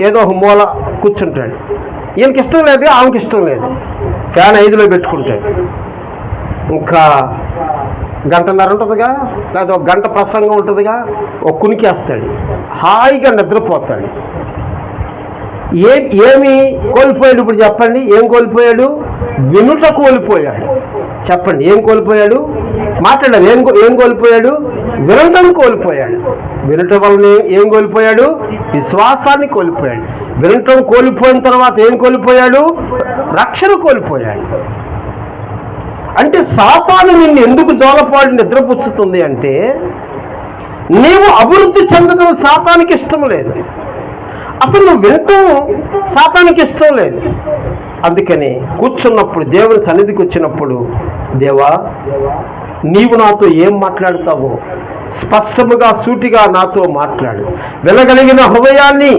ఏదో ఒక మూల కూర్చుంటాడు. ఈయనకి ఇష్టం లేదు, ఆమెకి ఇష్టం లేదు. ఫ్యాన్ 5లో పెట్టుకుంటాడు. ఇంకా 1.5 గంట ఉంటుందిగా, లేదా 1 గంట ప్రసంగం ఉంటుందిగా, ఒక కునికేస్తాడు, హాయిగా నిద్రపోతాడు. ఏమి కోల్పోయాడు ఇప్పుడు చెప్పండి? ఏం కోల్పోయాడు? వినుట కోల్పోయాడు. చెప్పండి, ఏం కోల్పోయాడు? మాట్లాడారు. ఏం కోల్పోయాడు? వినటం కోల్పోయాడు. వినటం వలన ఏం కోల్పోయాడు? విశ్వాసాన్ని కోల్పోయాడు. వినటం కోల్పోయిన తర్వాత ఏం కోల్పోయాడు? రక్షణ కోల్పోయాడు. అంటే సాతాను నిన్ను ఎందుకు జోలపాడి నిద్రపుచ్చుతుంది అంటే, నీవు అభివృద్ధి చెందడం సాతానికి ఇష్టం లేదు, అసలు నువ్వు వినటం సాతానికి ఇష్టం లేదు. అందుకని కూర్చున్నప్పుడు, దేవుని సన్నిధికి వచ్చినప్పుడు, దేవా నీవు నాతో ఏం మాట్లాడతావో స్పష్టముగా సూటిగా నాతో మాట్లాడు, వినగలిగిన హృదయాన్ని,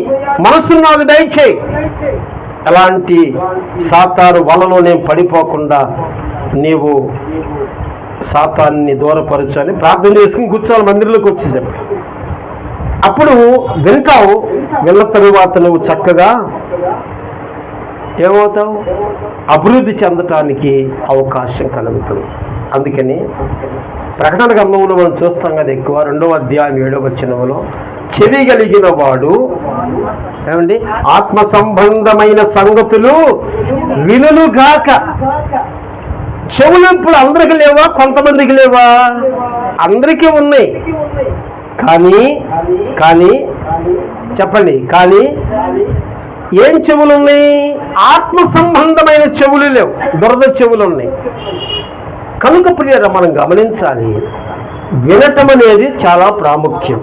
మనసును నాకు దయచేయి. ఎలాంటి సాతాను వలలో నేను పడిపోకుండా నీవు సాతాన్ని దూరపరచు అని ప్రార్థన చేసుకుని కూర్చోవాలి. మందిరంలోకి వచ్చి చెప్పి అప్పుడు వింటావు. విన్న తరువాత నువ్వు చక్కగా ఏమవుతావు? అభివృద్ధి చెందటానికి అవకాశం కలుగుతుంది. అందుకని ప్రకటన గ్రంథంలో మనం చూస్తాం కదా, ఎక్కువ 2వ అధ్యాయం 7వ వచనంలో, చెవి కలిగిన వాడు ఆత్మ సంబంధమైన సంగతులు వినుగాక. చెవులు ఇప్పుడు అందరికి లేవా? కొంతమందికి లేవా? అందరికీ ఉన్నాయి. కానీ చెప్పండి, కానీ ఏం చెవులు ఉన్నాయి? ఆత్మ సంబంధమైన చెవులు లేవు, దురద చెవులు ఉన్నాయి. కనుక ప్రియరా మనం గమనించాలి, వినటం అనేది చాలా ప్రాముఖ్యం.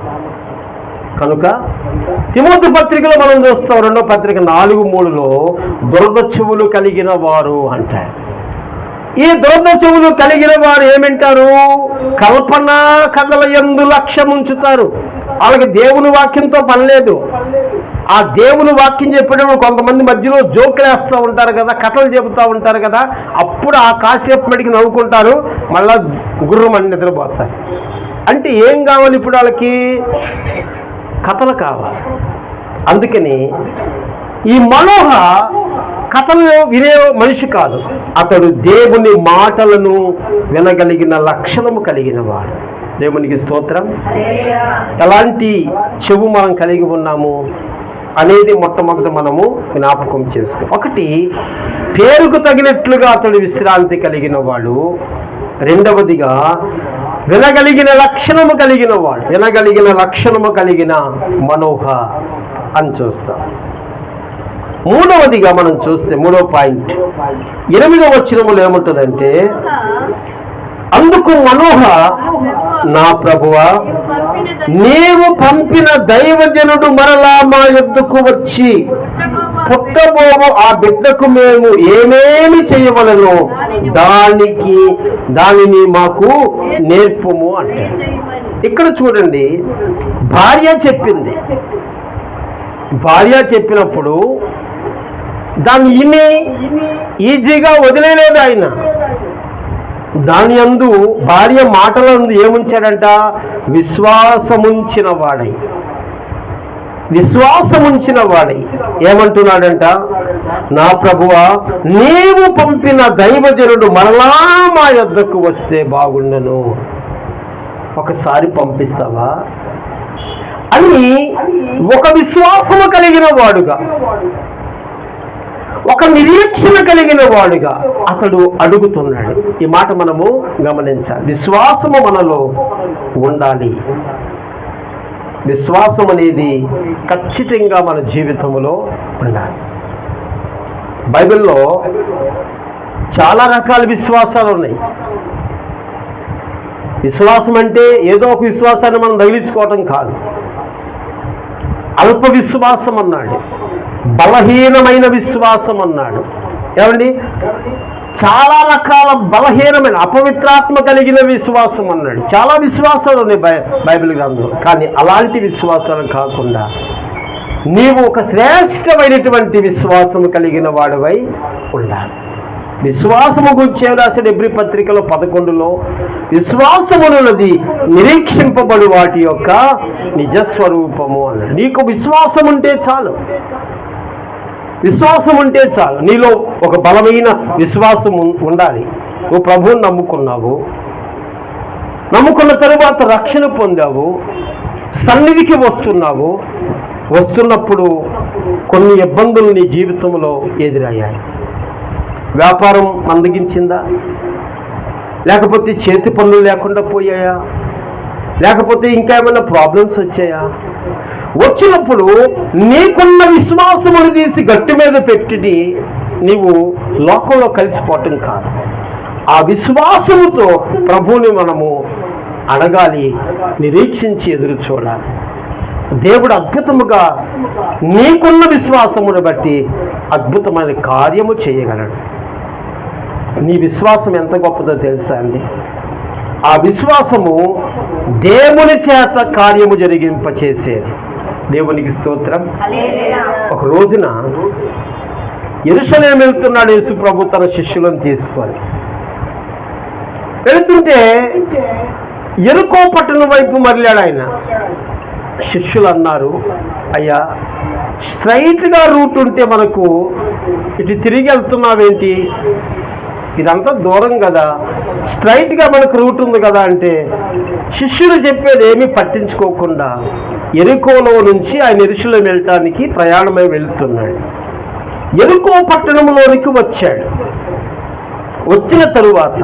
కనుక తిమోతి పత్రికలో మనం చూస్తాం, 2వ పత్రిక 4:3లో దురద చెవులు కలిగిన వారు అంటారు. ఈ దురద చెవులు కలిగిన వారు ఏమంటారు? కల్పన కథల యందు లక్ష్యం ఉంచుతారు. వాళ్ళకి దేవుని వాక్యంతో పని లేదు. ఆ దేవుని వాక్యం చెప్పేటప్పుడు కొంతమంది మధ్యలో జోకులు వేస్తూ ఉంటారు కదా, కథలు చెబుతూ ఉంటారు కదా, అప్పుడు ఆ కాసేపు మడికి నవ్వుకుంటారు, మళ్ళా గుర్రమని నిద్రపోతారు. అంటే ఏం కావాలి ఇప్పుడు వాళ్ళకి? కథలు కావాలి. అందుకని ఈ మనోహ కథలు వినే మనిషి కాదు, అతడు దేవుని మాటలను వినగలిగిన లక్షణము కలిగిన వాడు. దేవునికి స్తోత్రం. ఎలాంటి చెవు మనం కలిగి ఉన్నాము అనేది మొట్టమొదట మనము జ్ఞాపకం చేసుకో. ఒకటి, పేరుకు తగినట్లుగా అతడు విశ్రాంతి కలిగిన వాడు. రెండవదిగా వినగలిగిన లక్షణము కలిగిన వాడు, వినగలిగిన లక్షణము కలిగిన మనోహ అని చూస్తాం. మూడవదిగా మనం చూస్తే, 3వ పాయింట్ 8వ వచనములో ఏముంటుందంటే, అందుకు మనోహ, నా ప్రభువా, నీవు పంపిన దైవజనుడు మరలా మా యొద్దకు వచ్చి పుట్టబోవు ఆ బిడ్డకు మేము ఏమేమి చేయవలనో దానిని మాకు నేర్పుము అంటారు. ఇక్కడ చూడండి, భార్య చెప్పింది. భార్య చెప్పినప్పుడు దాన్ని ఇని ఈజీగా వదిలేలేదు ఆయన. దాని యందు, భార్య మాటలందు ఏముంచాడంట? విశ్వాసముంచిన వాడై ఏమంటున్నాడంట? నా ప్రభువా, నీవు పంపిన దైవజనుడు మరలా మా యొద్దకు వస్తే బాగుండను, ఒకసారి పంపిస్తావా అని ఒక విశ్వాసము కలిగిన వాడుగా, ఒక నిరీక్షణ కలిగిన వాడుగా అతడు అడుగుతున్నాడు. ఈ మాట మనము గమనించాలి. విశ్వాసము మనలో ఉండాలి. విశ్వాసం అనేది ఖచ్చితంగా మన జీవితంలో ఉండాలి. బైబిల్లో చాలా రకాల విశ్వాసాలు ఉన్నాయి. విశ్వాసం అంటే ఏదో ఒక విశ్వాసాన్ని మనం తగిలించుకోవటం కాదు. అల్ప విశ్వాసం అన్నాడు, బలహీనమైన విశ్వాసం అన్నాడు. ఏమండి, చాలా రకాల బలహీనమైన అపవిత్రాత్మ కలిగిన విశ్వాసం అన్నాడు. చాలా విశ్వాసాలు ఉన్నాయి బైబిల్ గ్రంథంలో. కానీ అలాంటి విశ్వాసాలు కాకుండా నీవు ఒక శ్రేష్టమైనటువంటి విశ్వాసము కలిగిన వాడివై ఉండాలి. విశ్వాసము గురించి రాసిన హెబ్రీ పత్రికలో 11లో విశ్వాసమునున్నది నిరీక్షింపబడు వాటి యొక్క నిజస్వరూపము అన్నాడు. నీకు విశ్వాసం ఉంటే చాలు. విశ్వాసం ఉంటే చాలు. నీలో ఒక బలమైన విశ్వాసం ఉండాలి. నువ్వు ప్రభువుని నమ్ముకున్నావు, నమ్ముకున్న తరువాత రక్షణ పొందావు, సన్నిధికి వస్తున్నావు. వస్తున్నప్పుడు కొన్ని ఇబ్బందులు నీ జీవితంలో ఎదురయ్యాయి. వ్యాపారం మందగించిందా? లేకపోతే చేతి పనులు లేకుండా పోయాయా? లేకపోతే ఇంకా ఏమైనా ప్రాబ్లమ్స్ వచ్చాయా? వచ్చినప్పుడు నీకున్న విశ్వాసమును తీసి గట్టి మీద పెట్టి నీవు లోకంలో కలిసిపోవటం కాదు. ఆ విశ్వాసముతో ప్రభువుని మనము అడగాలి, నిరీక్షించి ఎదురు చూడాలి. దేవుడు అద్భుతముగా నీకున్న విశ్వాసమును బట్టి అద్భుతమైన కార్యము చేయగలడు. నీ విశ్వాసం ఎంత గొప్పదో తెలుసా అండి? ఆ విశ్వాసము దేవుని చేత కార్యము జరిగింపచేసేది. దేవునికి స్తోత్రం. ఒక రోజున యెరూషలేము వెళ్తున్నాడు యేసు ప్రభు తన శిష్యులను తీసుకొని. వెళుతుంటే యెరికో పట్టణం వైపు మరలాడు ఆయన. శిష్యులు అన్నారు, అయ్యా, స్ట్రైట్గా రూట్ ఉంటే మనకు ఇటు తిరిగి వెళ్తున్నావేంటి? ఇదంతా దూరం కదా, స్ట్రైట్గా మనకు రూట్ ఉంది కదా అంటే శిష్యులు చెప్పేది ఏమీ పట్టించుకోకుండా యెరికోలో నుంచి ఆయన యెరూషలేము వెళ్ళటానికి ప్రయాణమై వెళుతున్నాడు. యెరికో పట్టణంలోనికి వచ్చాడు. వచ్చిన తరువాత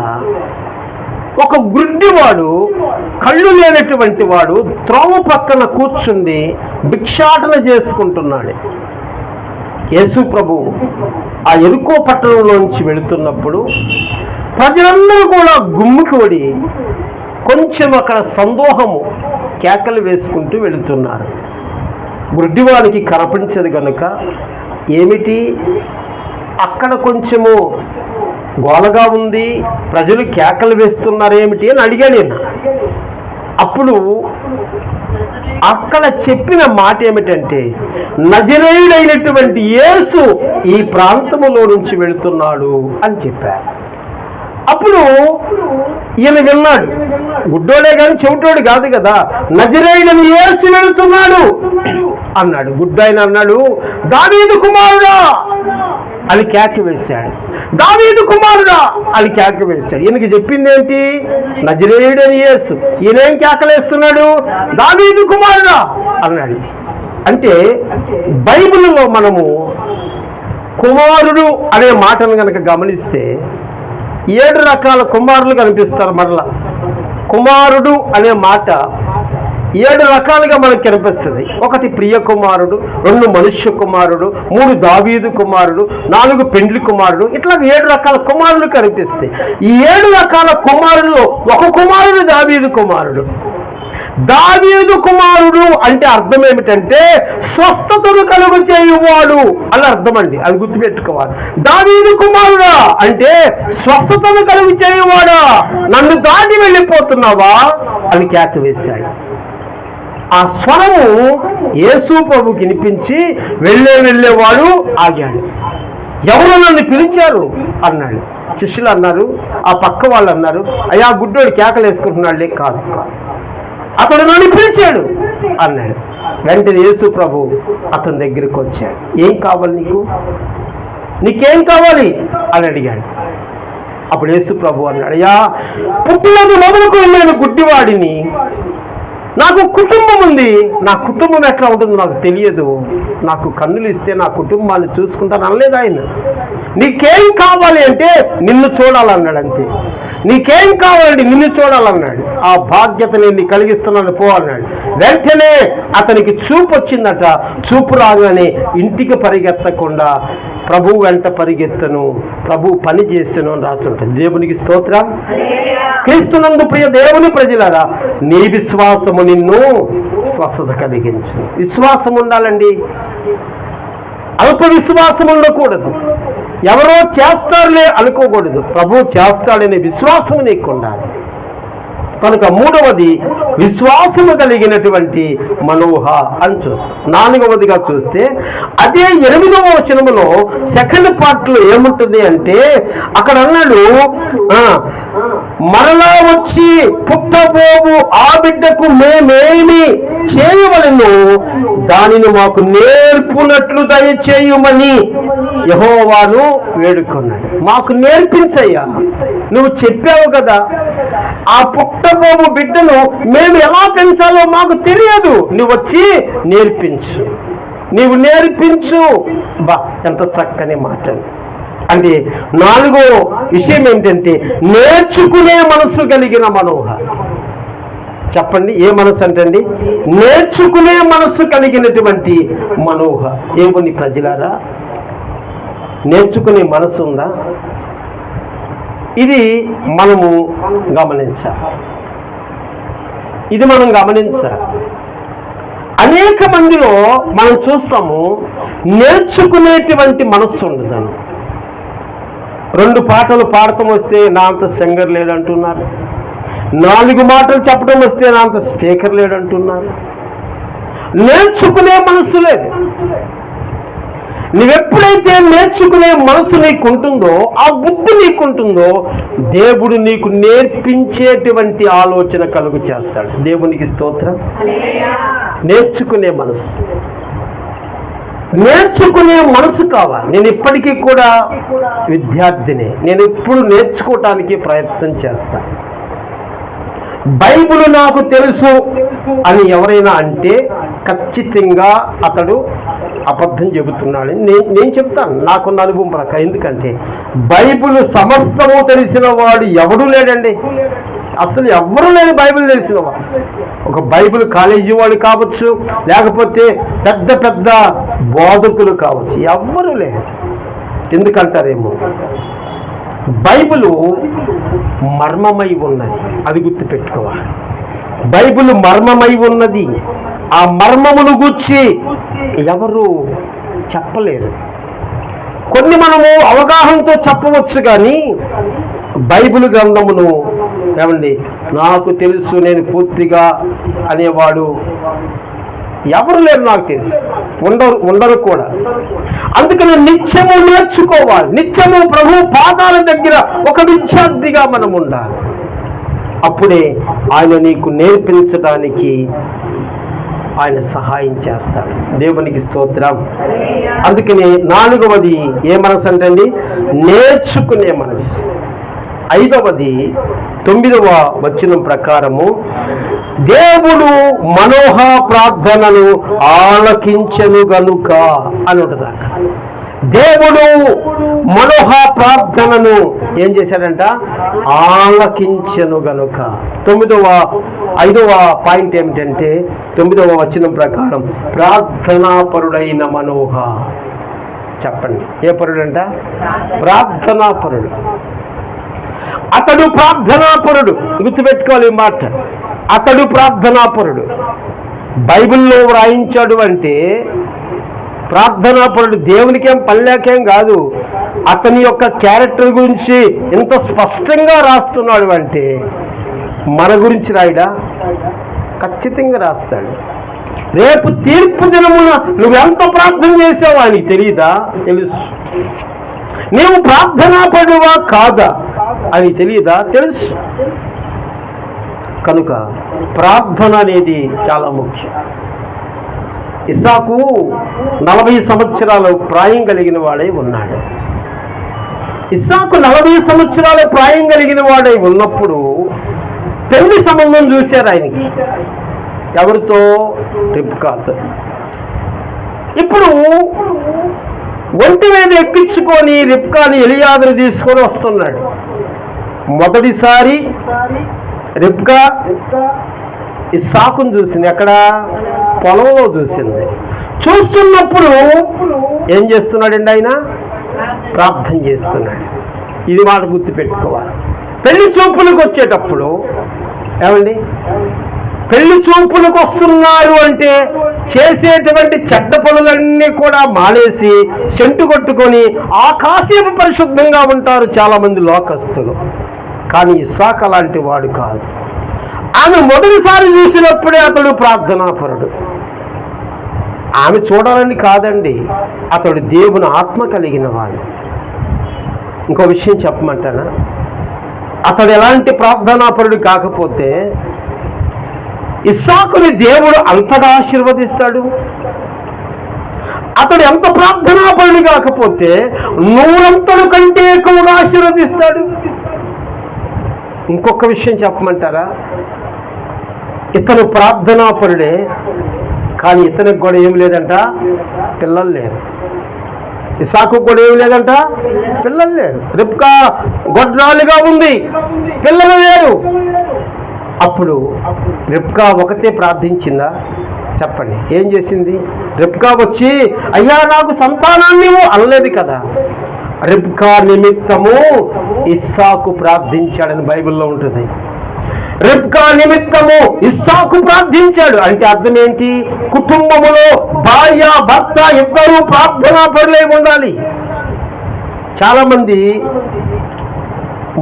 ఒక గుడ్డివాడు, కళ్ళు లేనటువంటి వాడు త్రోవ పక్కన కూర్చుండి భిక్షాటన చేసుకుంటున్నాడు. యేసు ప్రభు ఆ యెరికో పట్టణంలోంచి వెళుతున్నప్పుడు ప్రజలందరూ కూడా గుమ్మికూడి కొంచెం అక్కడ సందోహము కేకలు వేసుకుంటూ వెళుతున్నారు. గుడ్డివానికి కనిపించదు కనుక ఏమిటి అక్కడ కొంచెము గోలగా ఉంది, ప్రజలు కేకలు వేస్తున్నారు ఏమిటి అని అడిగాను నేను. అప్పుడు అక్కడ చెప్పిన మాట ఏమిటంటే, నజరేయుడైనటువంటి యేసు ఈ ప్రాంతములో నుంచి వెళుతున్నాడు అని చెప్పారు. అప్పుడు ఈయన విన్నాడు, గుడ్డోడే కానీ చెవిటోడు కాదు కదా, నజరేయుడైన యేసు వెళుతున్నాడు అన్నాడు. గుడ్డాయన అన్నాడు, దావీదు కుమారుడా అని కేక వేశాడు. దావీదు కుమారుడా అని కేక వేశాడు. ఈయనకి చెప్పింది ఏంటి? నజరేయుడైన యేసు. ఈయనేం కేకలేస్తున్నాడు? దావీదు కుమారుడా అన్నాడు. అంటే బైబిల్లో మనము కుమారుడు అనే మాటను కనుక గమనిస్తే 7 రకాల కుమారులు కనిపిస్తారు. మరలా కుమారుడు అనే మాట 7 రకాలుగా మనకు కనిపిస్తుంది. 1 ప్రియ కుమారుడు, 2 మనుష్య కుమారుడు, 3 దావీదు కుమారుడు, 4 పెండ్లి కుమారుడు, ఇట్లా 7 రకాల కుమారులు కనిపిస్తాయి. ఈ 7 రకాల కుమారుల్లో ఒక కుమారుడు దావీదు కుమారుడు. దావీదు కుమారుడు అంటే అర్థం ఏమిటంటే స్వస్థతను కలుగు చేయువాడు అని అర్థం అండి. అది గుర్తుపెట్టుకోవాలి. దావీదు కుమారుడా అంటే స్వస్థతను కలుగు చేయువాడా, నన్ను దాటి వెళ్ళిపోతున్నావా అని కేక వేశాడు. ఆ స్వరము యేసు ప్రభు వినిపించి వెళ్ళేవాడు ఆగాడు. ఎవరు నన్ను పిలిచారు అన్నాడు. శిష్యులు అన్నారు, ఆ పక్క వాళ్ళు అన్నారు, అయ్యా గుడ్డోడు కేకలు వేసుకుంటున్నాడులే. కాదు, అతడు నన్ను పిలిచాడు అన్నాడు. వెంటనే యేసు ప్రభు అతని దగ్గరికి వచ్చాడు. ఏం కావాలి నీకేం కావాలి అని అడిగాడు. అప్పుడు యేసు ప్రభు అన్నాడు, అయ్యా పుట్టినది మొదలుకు నేను గుడ్డివాడిని, నాకు కుటుంబం ఉంది, నా కుటుంబం ఎట్లా ఉంటుందో నాకు తెలియదు, నాకు కన్నులు ఇస్తే నా కుటుంబాన్ని చూసుకుంటాను అనలేదు ఆయన. నీకేం కావాలి అంటే నిన్ను చూడాలన్నాడు. అంతే. నీకేం కావాలంటే నిన్ను చూడాలన్నాడు. ఆ బాధ్యత నేను కలిగిస్తున్నాను పో అన్నాడు. వెంటనే అతనికి చూపు వచ్చిందట. చూపు రాగానే ఇంటికి పరిగెత్తకుండా ప్రభు వెంట పరిగెత్తను, ప్రభు పని చేస్తాను అని రాసి ఉంటుంది. దేవునికి స్తోత్రం. క్రీస్తునందు ప్రియ దేవుని ప్రజలారా, నీ విశ్వాసము నిన్ను స్వస్థత కలిగించు. విశ్వాసం ఉండాలండి, అల్ప విశ్వాసం ఉండకూడదు. ఎవరో చేస్తారులే అనుకోకూడదు. ప్రభు చేస్తాడనే విశ్వాసం నీకు ఉండాలి. కనుక 3వది విశ్వాసము కలిగినటువంటి మనోహ అని చూస్తాం. 4వదిగా చూస్తే అదే 8వ వచనములో సెకండ్ పార్ట్లో ఏముంటుంది అంటే అక్కడ అన్నాడు, మరలా వచ్చి పుట్టబోవు ఆ బిడ్డకు మేమేమి చేయవలెను, దానిని మాకు నేర్పునట్లు దయచేయుమని యెహోవాను వేడుకున్నాడు. మాకు నేర్పించయ్యా, నువ్వు చెప్పావు కదా, ఆ పుట్టబోవు బిడ్డను మేము ఎలా పెంచాలో మాకు తెలియదు, నువ్వు వచ్చి నేర్పించు, నీవు నేర్పించు. బా ఎంత చక్కని మాట. అంటే 4వ విషయం ఏంటంటే నేర్చుకునే మనసు కలిగిన మనోహ. చెప్పండి, ఏ మనసు అంటండి? నేర్చుకునే మనసు కలిగినటువంటి మనోహ. దేవుని ప్రజలారా, నేర్చుకునే మనసు ఉందా? ఇది మనము గమనించాలి. అనేక మందిలో మనం చూస్తాము నేర్చుకునేటువంటి మనస్సు ఉండదు. 2 పాటలు పాడటం వస్తే నా అంత సింగర్ లేడంటున్నారు, 4 మాటలు చెప్పడం వస్తే నా అంత స్పీకర్ లేడంటున్నారు. నేర్చుకునే మనస్సు లేదు. నువ్వెప్పుడైతే నేర్చుకునే మనసు నీకుంటుందో, ఆ బుద్ధి నీకుంటుందో, దేవుడు నీకు నేర్పించేటువంటి ఆలోచన కలుగు చేస్తాడు. దేవునికి స్తోత్రం. నేర్చుకునే మనసు కావాలి. నేను ఇప్పటికీ కూడా విద్యార్థినే. నేను ఇప్పుడు నేర్చుకోవటానికి ప్రయత్నం చేస్తాను. బైబిల్ నాకు తెలుసు అని ఎవరైనా అంటే ఖచ్చితంగా అతడు అబద్ధం చెబుతున్నాడు. నేను చెప్తాను నాకున్న అనుభవం ప్రకారం. ఎందుకంటే బైబిల్ సమస్తము తెలిసిన వాడు ఎవడూ లేడండి. అసలు ఎవరు లేని బైబిల్ తెలిసిన వాడు. ఒక బైబిల్ కాలేజీ వాళ్ళు కావచ్చు, లేకపోతే పెద్ద పెద్ద బోధకులు కావచ్చు, ఎవ్వరూ లేరు. ఎందుకంటారేమో, బైబిలు మర్మమై ఉన్నది, అది గుర్తుపెట్టుకోవాలి. బైబిల్ మర్మమై ఉన్నది. ఆ మర్మమును గూర్చి ఎవరు చెప్పలేరు. కొన్ని మనము అవగాహనతో చెప్పవచ్చు, కానీ బైబిల్ గ్రంథమును ఏమండి నాకు తెలుసు, నేను పూర్తిగా అనేవాడు ఎవరు లేరు, నాకు తెలుసు, ఉండరు కూడా. అందుకని నిత్యము నేర్చుకోవాలి. నిత్యము ప్రభు పాదాల దగ్గర ఒక విద్యార్థిగా మనం ఉండాలి. అప్పుడే ఆయన నీకు నేర్పించడానికి ఆయన సహాయం చేస్తాడు. దేవునికి స్తోత్రం. అందుకని 4వది ఏ మనసు అంటే నేర్చుకునే మనసు. 5వది 9వ వచనం ప్రకారము దేవుడు మనోహ ప్రార్థనను ఆలకించెను గనుక అని ఉంటుంది అక్కడ. దేవుడు మనోహ ప్రార్థనను ఏం చేశాడంట? ఆలకించెను గనుక. 5వ పాయింట్ ఏమిటంటే 9వ వచనం ప్రకారం ప్రార్థనాపరుడైన మనోహ. చెప్పండి, ఏ పరుడంట? ప్రార్థనాపరుడు. అతడు ప్రార్థనాపరుడు. గుర్తుపెట్టుకోవాలి ఈ మాట. అతడు ప్రార్థనాపరుడు. బైబిల్లో వ్రాయించాడు అంటే ప్రార్థనాపరుడు. దేవునికేం పల్లెకేం కాదు. అతని యొక్క క్యారెక్టర్ గురించి ఎంత స్పష్టంగా రాస్తున్నాడు అంటే మన గురించి రాయడా? ఖచ్చితంగా రాస్తాడు. రేపు తీర్పు దినమున నువ్వెంత ప్రార్థన చేసావో ఆయనకి తెలియదా? తెలుసు. నీవు ప్రార్థనాపరుడువా కాదా అని తెలియదా? తెలుసు. కనుక ప్రార్థన అనేది చాలా ముఖ్యం. ఇస్సాకు 40 సంవత్సరాల ప్రాయం కలిగిన వాడై ఉన్నాడు. ఇస్సాకు 40 సంవత్సరాల ప్రాయం కలిగిన వాడై ఉన్నప్పుడు పెళ్లి సంబంధం చూశారు ఆయనకి. ఎవరితో? రిబ్కాతో. ఇప్పుడు ఒంటి మీద ఎక్కించుకొని రిబ్కాని ఎలియాదును తీసుకొని వస్తున్నాడు. మొదటిసారి రిబ్కా ఇస్సాకును చూసింది. ఎక్కడ? పొలంలో చూసింది. చూస్తున్నప్పుడు ఏం చేస్తున్నాడండి ఆయన? ప్రార్థన చేస్తున్నాడు. ఇది మాట గుర్తుపెట్టుకోవాలి. పెళ్లి చూపులకు వచ్చేటప్పుడు ఏమండి, పెళ్లి చూపులకు వస్తున్నారు అంటే చేసేటువంటి చెడ్డ పనులన్నీ కూడా మానేసి సెంటు కొట్టుకొని ఆ కాసేపు పరిశుద్ధంగా ఉంటారు చాలామంది లోకస్తులు. కానీ ఇస్సాకు అలాంటి వాడు కాదు. ఆమె మొదటిసారి చూసినప్పుడే అతడు ప్రార్థనాపరుడు. ఆమె చూడాలని కాదండి, అతడు దేవుని ఆత్మ కలిగిన వాడు. ఇంకో విషయం చెప్పమంటానా? అతడు ఎలాంటి ప్రార్థనాపరుడు కాకపోతే ఇస్సాకుని దేవుడు అంతగా ఆశీర్వదిస్తాడు. అతడు ఎంత ప్రార్థనాపరుడు కాకపోతే 100 కంటే ఎక్కువగా ఆశీర్వదిస్తాడు. ఇంకొక విషయం చెప్పమంటారా? ఇతను ప్రార్థనాపరుడే, కానీ ఇతనికి కూడా ఏం లేదంట, పిల్లలు లేరు. ఇస్సాకు కూడా ఏమి లేదంట, పిల్లలు లేరు. రిబ్కా గొడ్రాలుగా ఉంది, పిల్లలు లేరు. అప్పుడు రిబ్కా ఒకతే ప్రార్థించిందా? చెప్పండి, ఏం చేసింది? రిబ్కా వచ్చి అయ్యా నాకు సంతానాన్ని అనలేదు కదా. రిబ్కా నిమిత్తము ఇస్సాకు ప్రార్థించాడని బైబిల్లో ఉంటుంది. రిబ్కా నిమిత్తము ఇస్సాకు ప్రార్థించాడు అంటే అర్థం ఏంటి? కుటుంబములో భార్య భర్త ఇద్దరూ ప్రార్థనా పరులై ఉండాలి. చాలామంది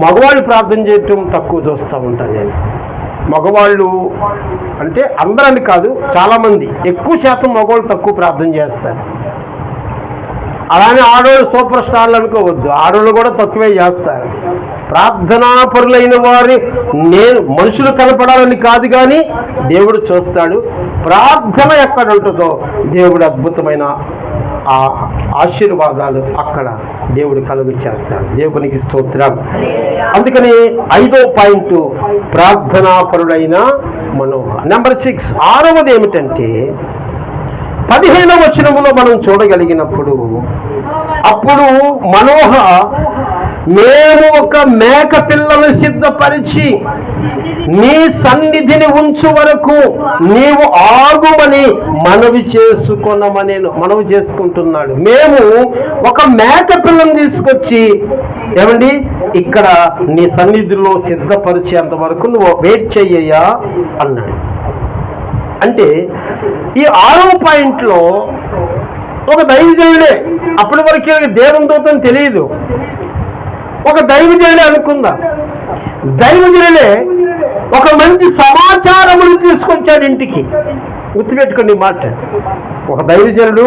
మగవాళ్ళు ప్రార్థన చేయటం తక్కువ చూస్తూ ఉంటాను నేను. మగవాళ్ళు అంటే అందరని కాదు, చాలామంది, ఎక్కువ శాతం మగవాళ్ళు తక్కువ ప్రార్థన చేస్తారు. అలానే ఆడవాళ్ళు సూపర్ స్టార్లు అనుకోవద్దు, ఆడవాళ్ళు కూడా తక్కువే చేస్తారు. ప్రార్థనా పరులైన వారి నేను మనుషులు కనపడాలని కాదు, కానీ దేవుడు చూస్తాడు. ప్రార్థన ఎక్కడ ఉంటుందో దేవుడు అద్భుతమైన ఆశీర్వాదాలు అక్కడ దేవుడు కలుగు చేస్తాడు. దేవునికి స్తోత్రం. అందుకని 5వ పాయింట్ ప్రార్థనాపరుడైన మనోహ. నెంబర్ 6, 6వది ఏమిటంటే 15వ వచనములో మనం చూడగలిగినప్పుడు అప్పుడు మనోహ మేము ఒక మేక పిల్లను సిద్ధపరిచి నీ సన్నిధిని ఉంచు వరకు నీవు ఆగుమని మనవి చేసుకుంటున్నాడు. మేము ఒక మేక పిల్లని తీసుకొచ్చి ఏమండి ఇక్కడ నీ సన్నిధిలో సిద్ధపరిచేంత వరకు నువ్వు వెయిట్ చెయ్యయ్యా అన్నాడు. అంటే ఈ 6వ పాయింట్లో ఒక దైవజనుడే, అప్పటి వరకు దేవుని దూతని తెలియదు, ఒక దైవజనుడే అనుకుందాం. దైవజనుడే ఒక మంచి సమాచారమును తీసుకొచ్చాడు ఇంటికి. గుర్తుపెట్టుకోండి ఈ మాట. ఒక దైవజనుడు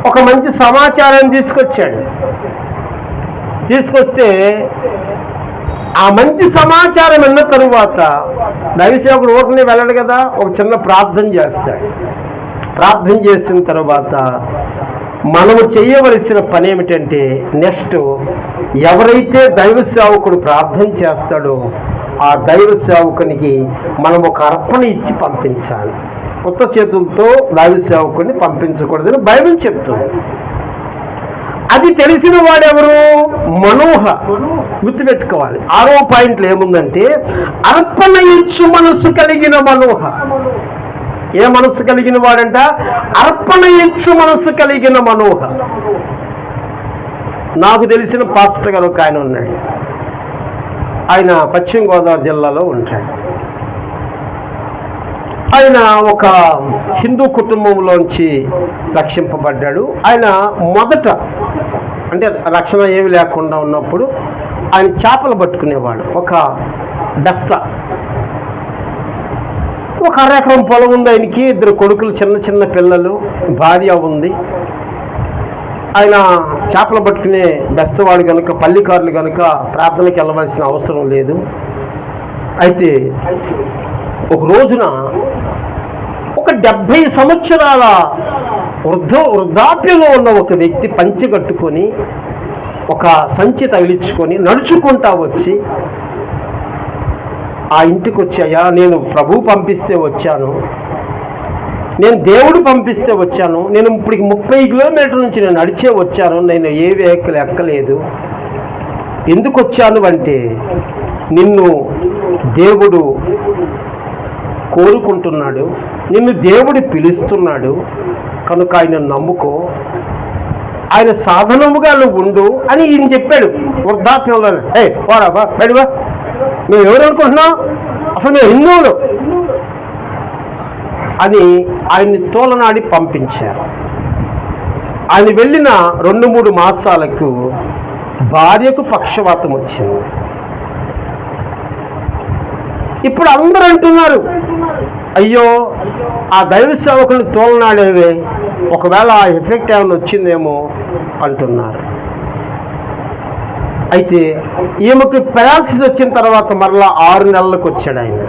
ఒక మంచి సమాచారాన్ని తీసుకొస్తే ఆ మంచి సమాచారం విన్న తరువాత దైవసేవకుడు ఊరికనే వెళ్ళడు కదా, ఒక చిన్న ప్రార్థన చేస్తాడు. ప్రార్థన చేసిన తర్వాత మనము చేయవలసిన పని ఏమిటంటే, నెక్స్ట్ ఎవరైతే దైవ సేవకుడు ప్రార్థన చేస్తాడో ఆ దైవ సేవకునికి మనం ఒక అర్పణ ఇచ్చి పంపించాలి. కొత్త చేతులతో దైవ సేవకుడిని పంపించకూడదని బైబిల్ చెప్తుంది. అది తెలిసిన వాడెవరు? మనోహ. గుర్తుపెట్టుకోవాలి. 6వ పాయింట్లో ఏముందంటే, అర్పణ ఇచ్చు మనసు కలిగిన మనోహ. ఏ మనసు కలిగిన వాడంట? అర్పణ ఇచ్చు మనసు కలిగిన మనోహ. నాకు తెలిసిన పాస్టర్ గారు ఒక ఆయన ఉన్నాడు. ఆయన పశ్చిమ గోదావరి జిల్లాలో ఉంటాడు. ఆయన ఒక హిందూ కుటుంబంలోంచి రక్షింపబడ్డాడు. ఆయన మొదట అంటే రక్షణ ఏమి లేకుండా ఉన్నప్పుడు ఆయన చేపలు పట్టుకునేవాడు. ఒక బస్తా, ఒక 1/2 ఎకరం పొలం ఉంది ఆయనకి. 2 కొడుకులు, చిన్న పిల్లలు, భార్య ఉంది. ఆయన చేపలు పట్టుకునే బెస్తవాడు కనుక, పల్లికారులు కనుక ప్రార్థనకి వెళ్ళవలసిన అవసరం లేదు. అయితే ఒక రోజున ఒక 70 సంవత్సరాల వృద్ధాప్యంలో ఉన్న ఒక వ్యక్తి పంచె కట్టుకొని, ఒక సంచి తగిలించుకొని నడుచుకుంటా వచ్చి ఆ ఇంటికి వచ్చాయా, నేను ప్రభు పంపిస్తే వచ్చాను, నేను దేవుడు పంపిస్తే వచ్చాను, నేను ఇప్పటికి 30 కిలోమీటర్ల నుంచి నేను నడిచే వచ్చాను, నేను ఏ వెహికల్ ఎక్కలేదు. ఎందుకు వచ్చాను అంటే, నిన్ను దేవుడు కోరుకుంటున్నాడు, నిన్ను దేవుడు పిలుస్తున్నాడు కనుక ఆయన నమ్ముకో, ఆయన సాధనముగా నువ్వు ఉండు అని ఈయన చెప్పాడు. వృద్ధాప్యంలో వారాబా బయటవా, మేము ఎవరు అనుకుంటున్నాం, అసలు మేము హిందువులు అని ఆయన్ని తోలనాడి పంపించారు. ఆయన వెళ్ళిన 2-3 మాసాలకు భార్యకు పక్షవాతం వచ్చింది. ఇప్పుడు అందరూ అంటున్నారు, అయ్యో ఆ దైవ సేవకుని తోలనాడేవే, ఒకవేళ ఆ ఎఫెక్ట్ ఏమైనా వచ్చిందేమో అంటున్నారు. అయితే ఈమెకు పెరాలసిస్ వచ్చిన తర్వాత మరలా 6 నెలలకు వచ్చాడు ఆయన.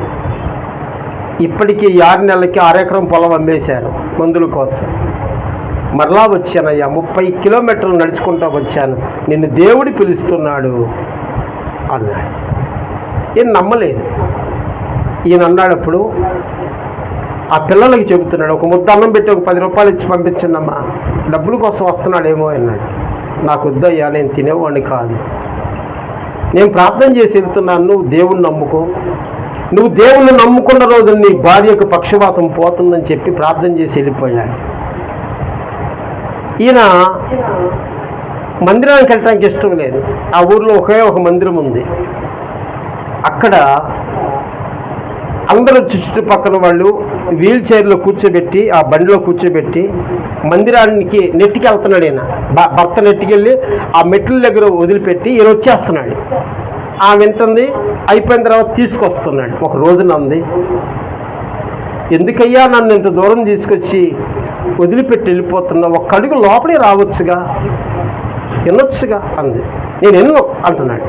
ఇప్పటికీ 6 నెలలకి 1/2 ఎకరం పొలం అమ్మేశారు మందుల కోసం. మరలా వచ్చానయ్యా, 30 కిలోమీటర్లు నడుచుకుంటూ వచ్చాను, నిన్ను దేవుడు పిలుస్తున్నాడు అన్నాడు. ఈయన నమ్మలేదు. ఈయన అన్నాడు అప్పుడు ఆ పిల్లలకి చెబుతున్నాడు, ఒక ముద్ద అన్నం పెట్టి ఒక 10 రూపాయలు ఇచ్చి పంపించండమ్మా, డబ్బుల కోసం వస్తున్నాడేమో అన్నాడు. నాకు వద్దయ్యా, నేను తినేవాడిని కాదు, నేను ప్రార్థన చేసి వెళ్తున్నాను, నువ్వు దేవుణ్ణి నమ్ముకో, నువ్వు దేవుణ్ణి నమ్ముకున్న రోజు నీ భార్యకు పక్షవాతం పోతుందని చెప్పి ప్రార్థన చేసి వెళ్ళిపోయాడు. ఈయన మందిరానికి వెళ్ళటానికి ఇష్టం లేదు. ఆ ఊర్లో ఒకే ఒక మందిరం ఉంది. అక్కడ అందరూ చుట్టుపక్కల వాళ్ళు వీల్ చైర్లో కూర్చోబెట్టి, ఆ బండిలో కూర్చోబెట్టి మందిరానికి నెట్టికి వెళ్తున్నాడు. ఈయన భర్త నెట్టికెళ్ళి ఆ మెట్ల దగ్గర వదిలిపెట్టి ఈయన వచ్చేస్తున్నాడు. ఆ వింటుంది, అయిపోయిన తర్వాత తీసుకొస్తున్నాడు. ఒక రోజున అంది, ఎందుకయ్యా నన్ను ఇంత దూరం తీసుకొచ్చి వదిలిపెట్టి వెళ్ళిపోతున్నా, ఒక్క అడుగు లోపలే రావచ్చుగా, వినొచ్చుగా అంది. నేను ఎన్నో అంటున్నాడు.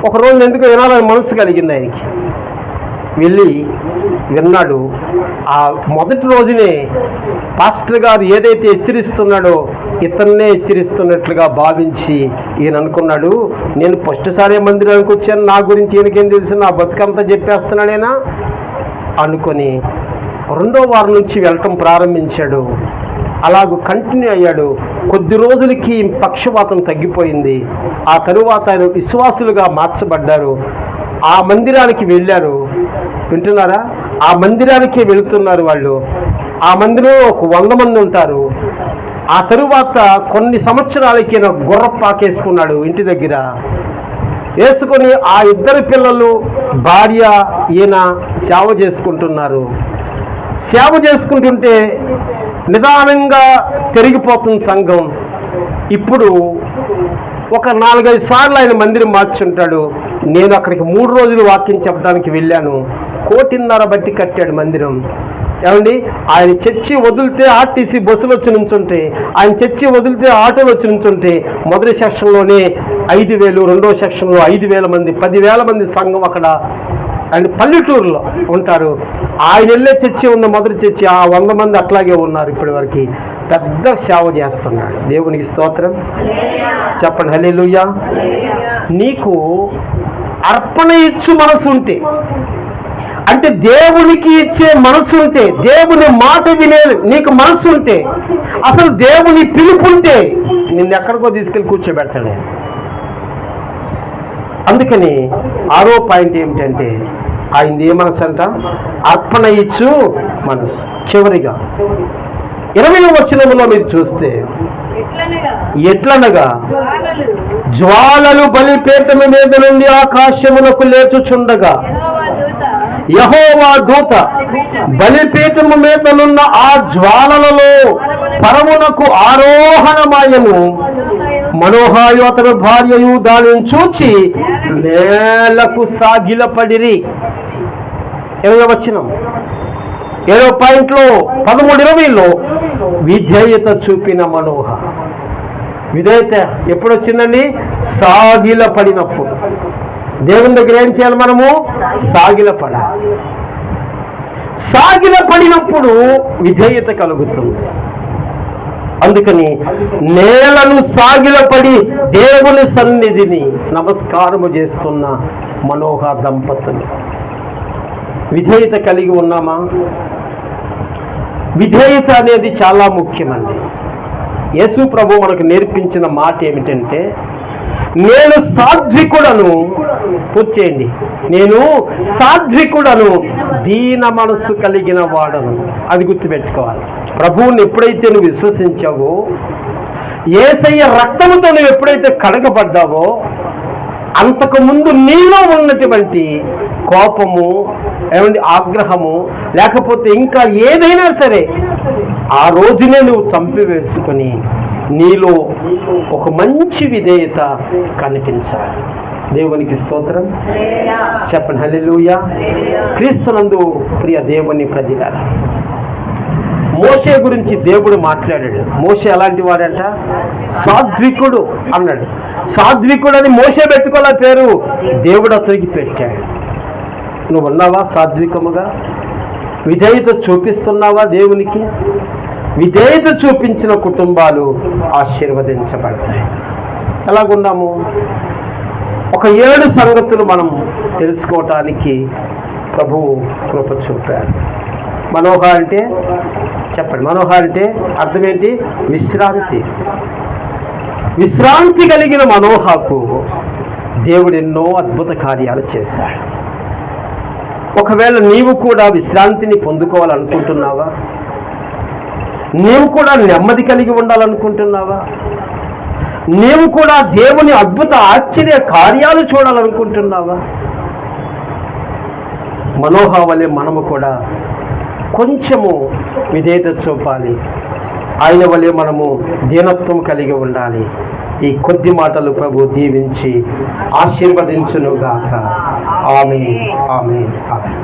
ఒక రోజు ఎందుకు వినాలని మనసు కలిగింది ఆయనకి. వెళ్ళి విన్నాడు. ఆ మొదటి రోజునే పాస్టర్ గారు ఏదైతే హెచ్చరిస్తున్నాడో ఇతన్నే హెచ్చరిస్తున్నట్లుగా భావించి ఈయన అనుకున్నాడు, నేను ఫస్ట్ సారే మందిరానికి వచ్చాను, నా గురించి ఈయనకేం తెలుసు, నా బతుకంతా చెప్పేస్తున్నాడేనా అనుకొని 2వ వారం నుంచి వెళ్ళటం ప్రారంభించాడు. అలాగూ కంటిన్యూ అయ్యాడు. కొద్ది రోజులకి పక్షవాతం తగ్గిపోయింది. ఆ తరువాత ఆయన విశ్వాసులుగా మార్చబడ్డారు. ఆ మందిరానికి వెళ్ళారు. వింటున్నారా? ఆ మందిరానికి వెళుతున్నారు వాళ్ళు. ఆ మందిరంలో ఒక 100 మంది ఉంటారు. ఆ తరువాత కొన్ని సంవత్సరాలకి గుర్రపాకేసుకున్నాడు ఇంటి దగ్గర వేసుకొని. ఆ 2 పిల్లలు భార్య ఈయన సేవ చేసుకుంటున్నారు. సేవ చేసుకుంటుంటే నిదానంగా పెరిగిపోతుంది సంఘం. ఇప్పుడు ఒక 4-5 సార్లు ఆయన మందిరం మార్చుంటాడు. నేను అక్కడికి 3 రోజులు వాక్యం చెప్పడానికి వెళ్ళాను. 1.5 బట్టి కట్టాడు మందిరం. ఏమండి, ఆయన చర్చి వదిలితే ఆర్టీసీ బస్సులు వచ్చి నుంచుంటే, ఆయన చర్చి వదిలితే ఆటోలు వచ్చి నుంచుంటే, మొదటి సెక్షన్లోనే 5,000, రెండో సెక్షన్లో 5,000 మంది, 10,000 మంది సంఘం అక్కడ. అండ్ పల్లెటూరులో ఉంటారు. ఆయన వెళ్ళే చర్చి ఉన్న మొదటి చర్చి, ఆ 100 మంది అట్లాగే ఉన్నారు. ఇప్పటి వరకు పెద్ద సేవ చేస్తున్నాడు. దేవునికి స్తోత్రం చెప్పండి. హల్లెలూయా. నీకు అర్పణ ఇచ్చు మనసు ఉంటే, అంటే దేవునికి ఇచ్చే మనసు ఉంటే, దేవుని మాట వినే నీకు మనసు ఉంటే, అసలు దేవుని పిలుపు ఉంటే నిన్ను ఎక్కడికో తీసుకెళ్ళి కూర్చోబెడతాడే. అందుకని 6వ పాయింట్ ఏమిటంటే, ఆయనది ఏ మనసు అంట? అర్పణ ఇచ్చు మనసు. చివరిగా 20వ వచనంలో మీరు చూస్తే, ఎట్లనగా జ్వాలలు బలిపీఠము మీద నుండి ఆకాశములకు లేచుచుండగా యెహోవా దూత బలిపీఠము మీదనున్న ఆ జ్వాలలలో పరమునకు ఆరోహణమాయను. మనోహాయు అతని భార్యయు దానిని చూచి నేలకు సాగిలపడిరి. 20వ వచనం 7వ పాయింట్లో 13-20లో విధేయత చూపిన మనోహ. విధేయత ఎప్పుడు వచ్చిందండి? సాగిలపడినప్పుడు. దేవుని దగ్గర ఏం చేయాలి? మనము సాగిలపడాలి. సాగిలపడినప్పుడు విధేయత కలుగుతుంది. అందుకని నేలను సాగిలపడి దేవుని సన్నిధిని నమస్కారము చేస్తున్న మనోహ దంపతులు. విధేయత కలిగి ఉన్నామా? విధేయత అనేది చాలా ముఖ్యమండి. యేసు ప్రభు మనకు నేర్పించిన మాట ఏమిటంటే, నేను సాత్వికుడను, పూర్చేయండి, నేను సాత్వికుడను, దీన మనస్సు కలిగిన వాడను. అది గుర్తుపెట్టుకోవాలి. ప్రభువుని ఎప్పుడైతే నువ్వు విశ్వసించావో, యేసయ్య రక్తముతో నువ్వు ఎప్పుడైతే కడగబడ్డావో, అంతకుముందు నీలో ఉన్నటువంటి కోపము, ఏమండి, ఆగ్రహము, లేకపోతే ఇంకా ఏదైనా సరే ఆ రోజునే నువ్వు చంపివేసుకొని నీలో ఒక మంచి విధేయత కనిపించాలి. దేవునికి స్తోత్రం చెప్పండి. హల్లెలూయా. క్రీస్తునందు ప్రియ దేవుని ప్రజలారా, మోషే గురించి దేవుడు మాట్లాడాడు. మోషే ఎలాంటి వాడంట? సాత్వికుడు అన్నాడు. సాత్వికుడు అని మోషే పెట్టుకోలే పేరు, దేవుడు అతనికి పెట్టాడు. నువ్వు ఉన్నావా సాత్వికముగా? విధేయత చూపిస్తున్నావా దేవునికి? విధేయత చూపించిన కుటుంబాలు ఆశీర్వదించబడతాయి. ఎలాగున్నాము? ఒక 7 సంగతులు మనం తెలుసుకోవటానికి ప్రభువు కృప చూపాడు. మనోహ అంటే చెప్పండి. మనోహ అంటే అర్థం ఏంటి? విశ్రాంతి. విశ్రాంతి కలిగిన మనోహకు దేవుడు ఎన్నో అద్భుత కార్యాలు చేశాడు. ఒకవేళ నీవు కూడా విశ్రాంతిని పొందుకోవాలనుకుంటున్నావా? నీవు కూడా నెమ్మది కలిగి ఉండాలనుకుంటున్నావా? నీవు కూడా దేవుని అద్భుత ఆశ్చర్య కార్యాలు చూడాలనుకుంటున్నావా? మనోహ వలె మనము కూడా కొంచెము విధేయత చూపాలి. ఆయన వలె మనము దీనత్వం కలిగి ఉండాలి. ఈ కొద్ది మాటలు ప్రభు దీవించి ఆశీర్వదించునుగాక. ఆమేన్, ఆమేన్, ఆమేన్.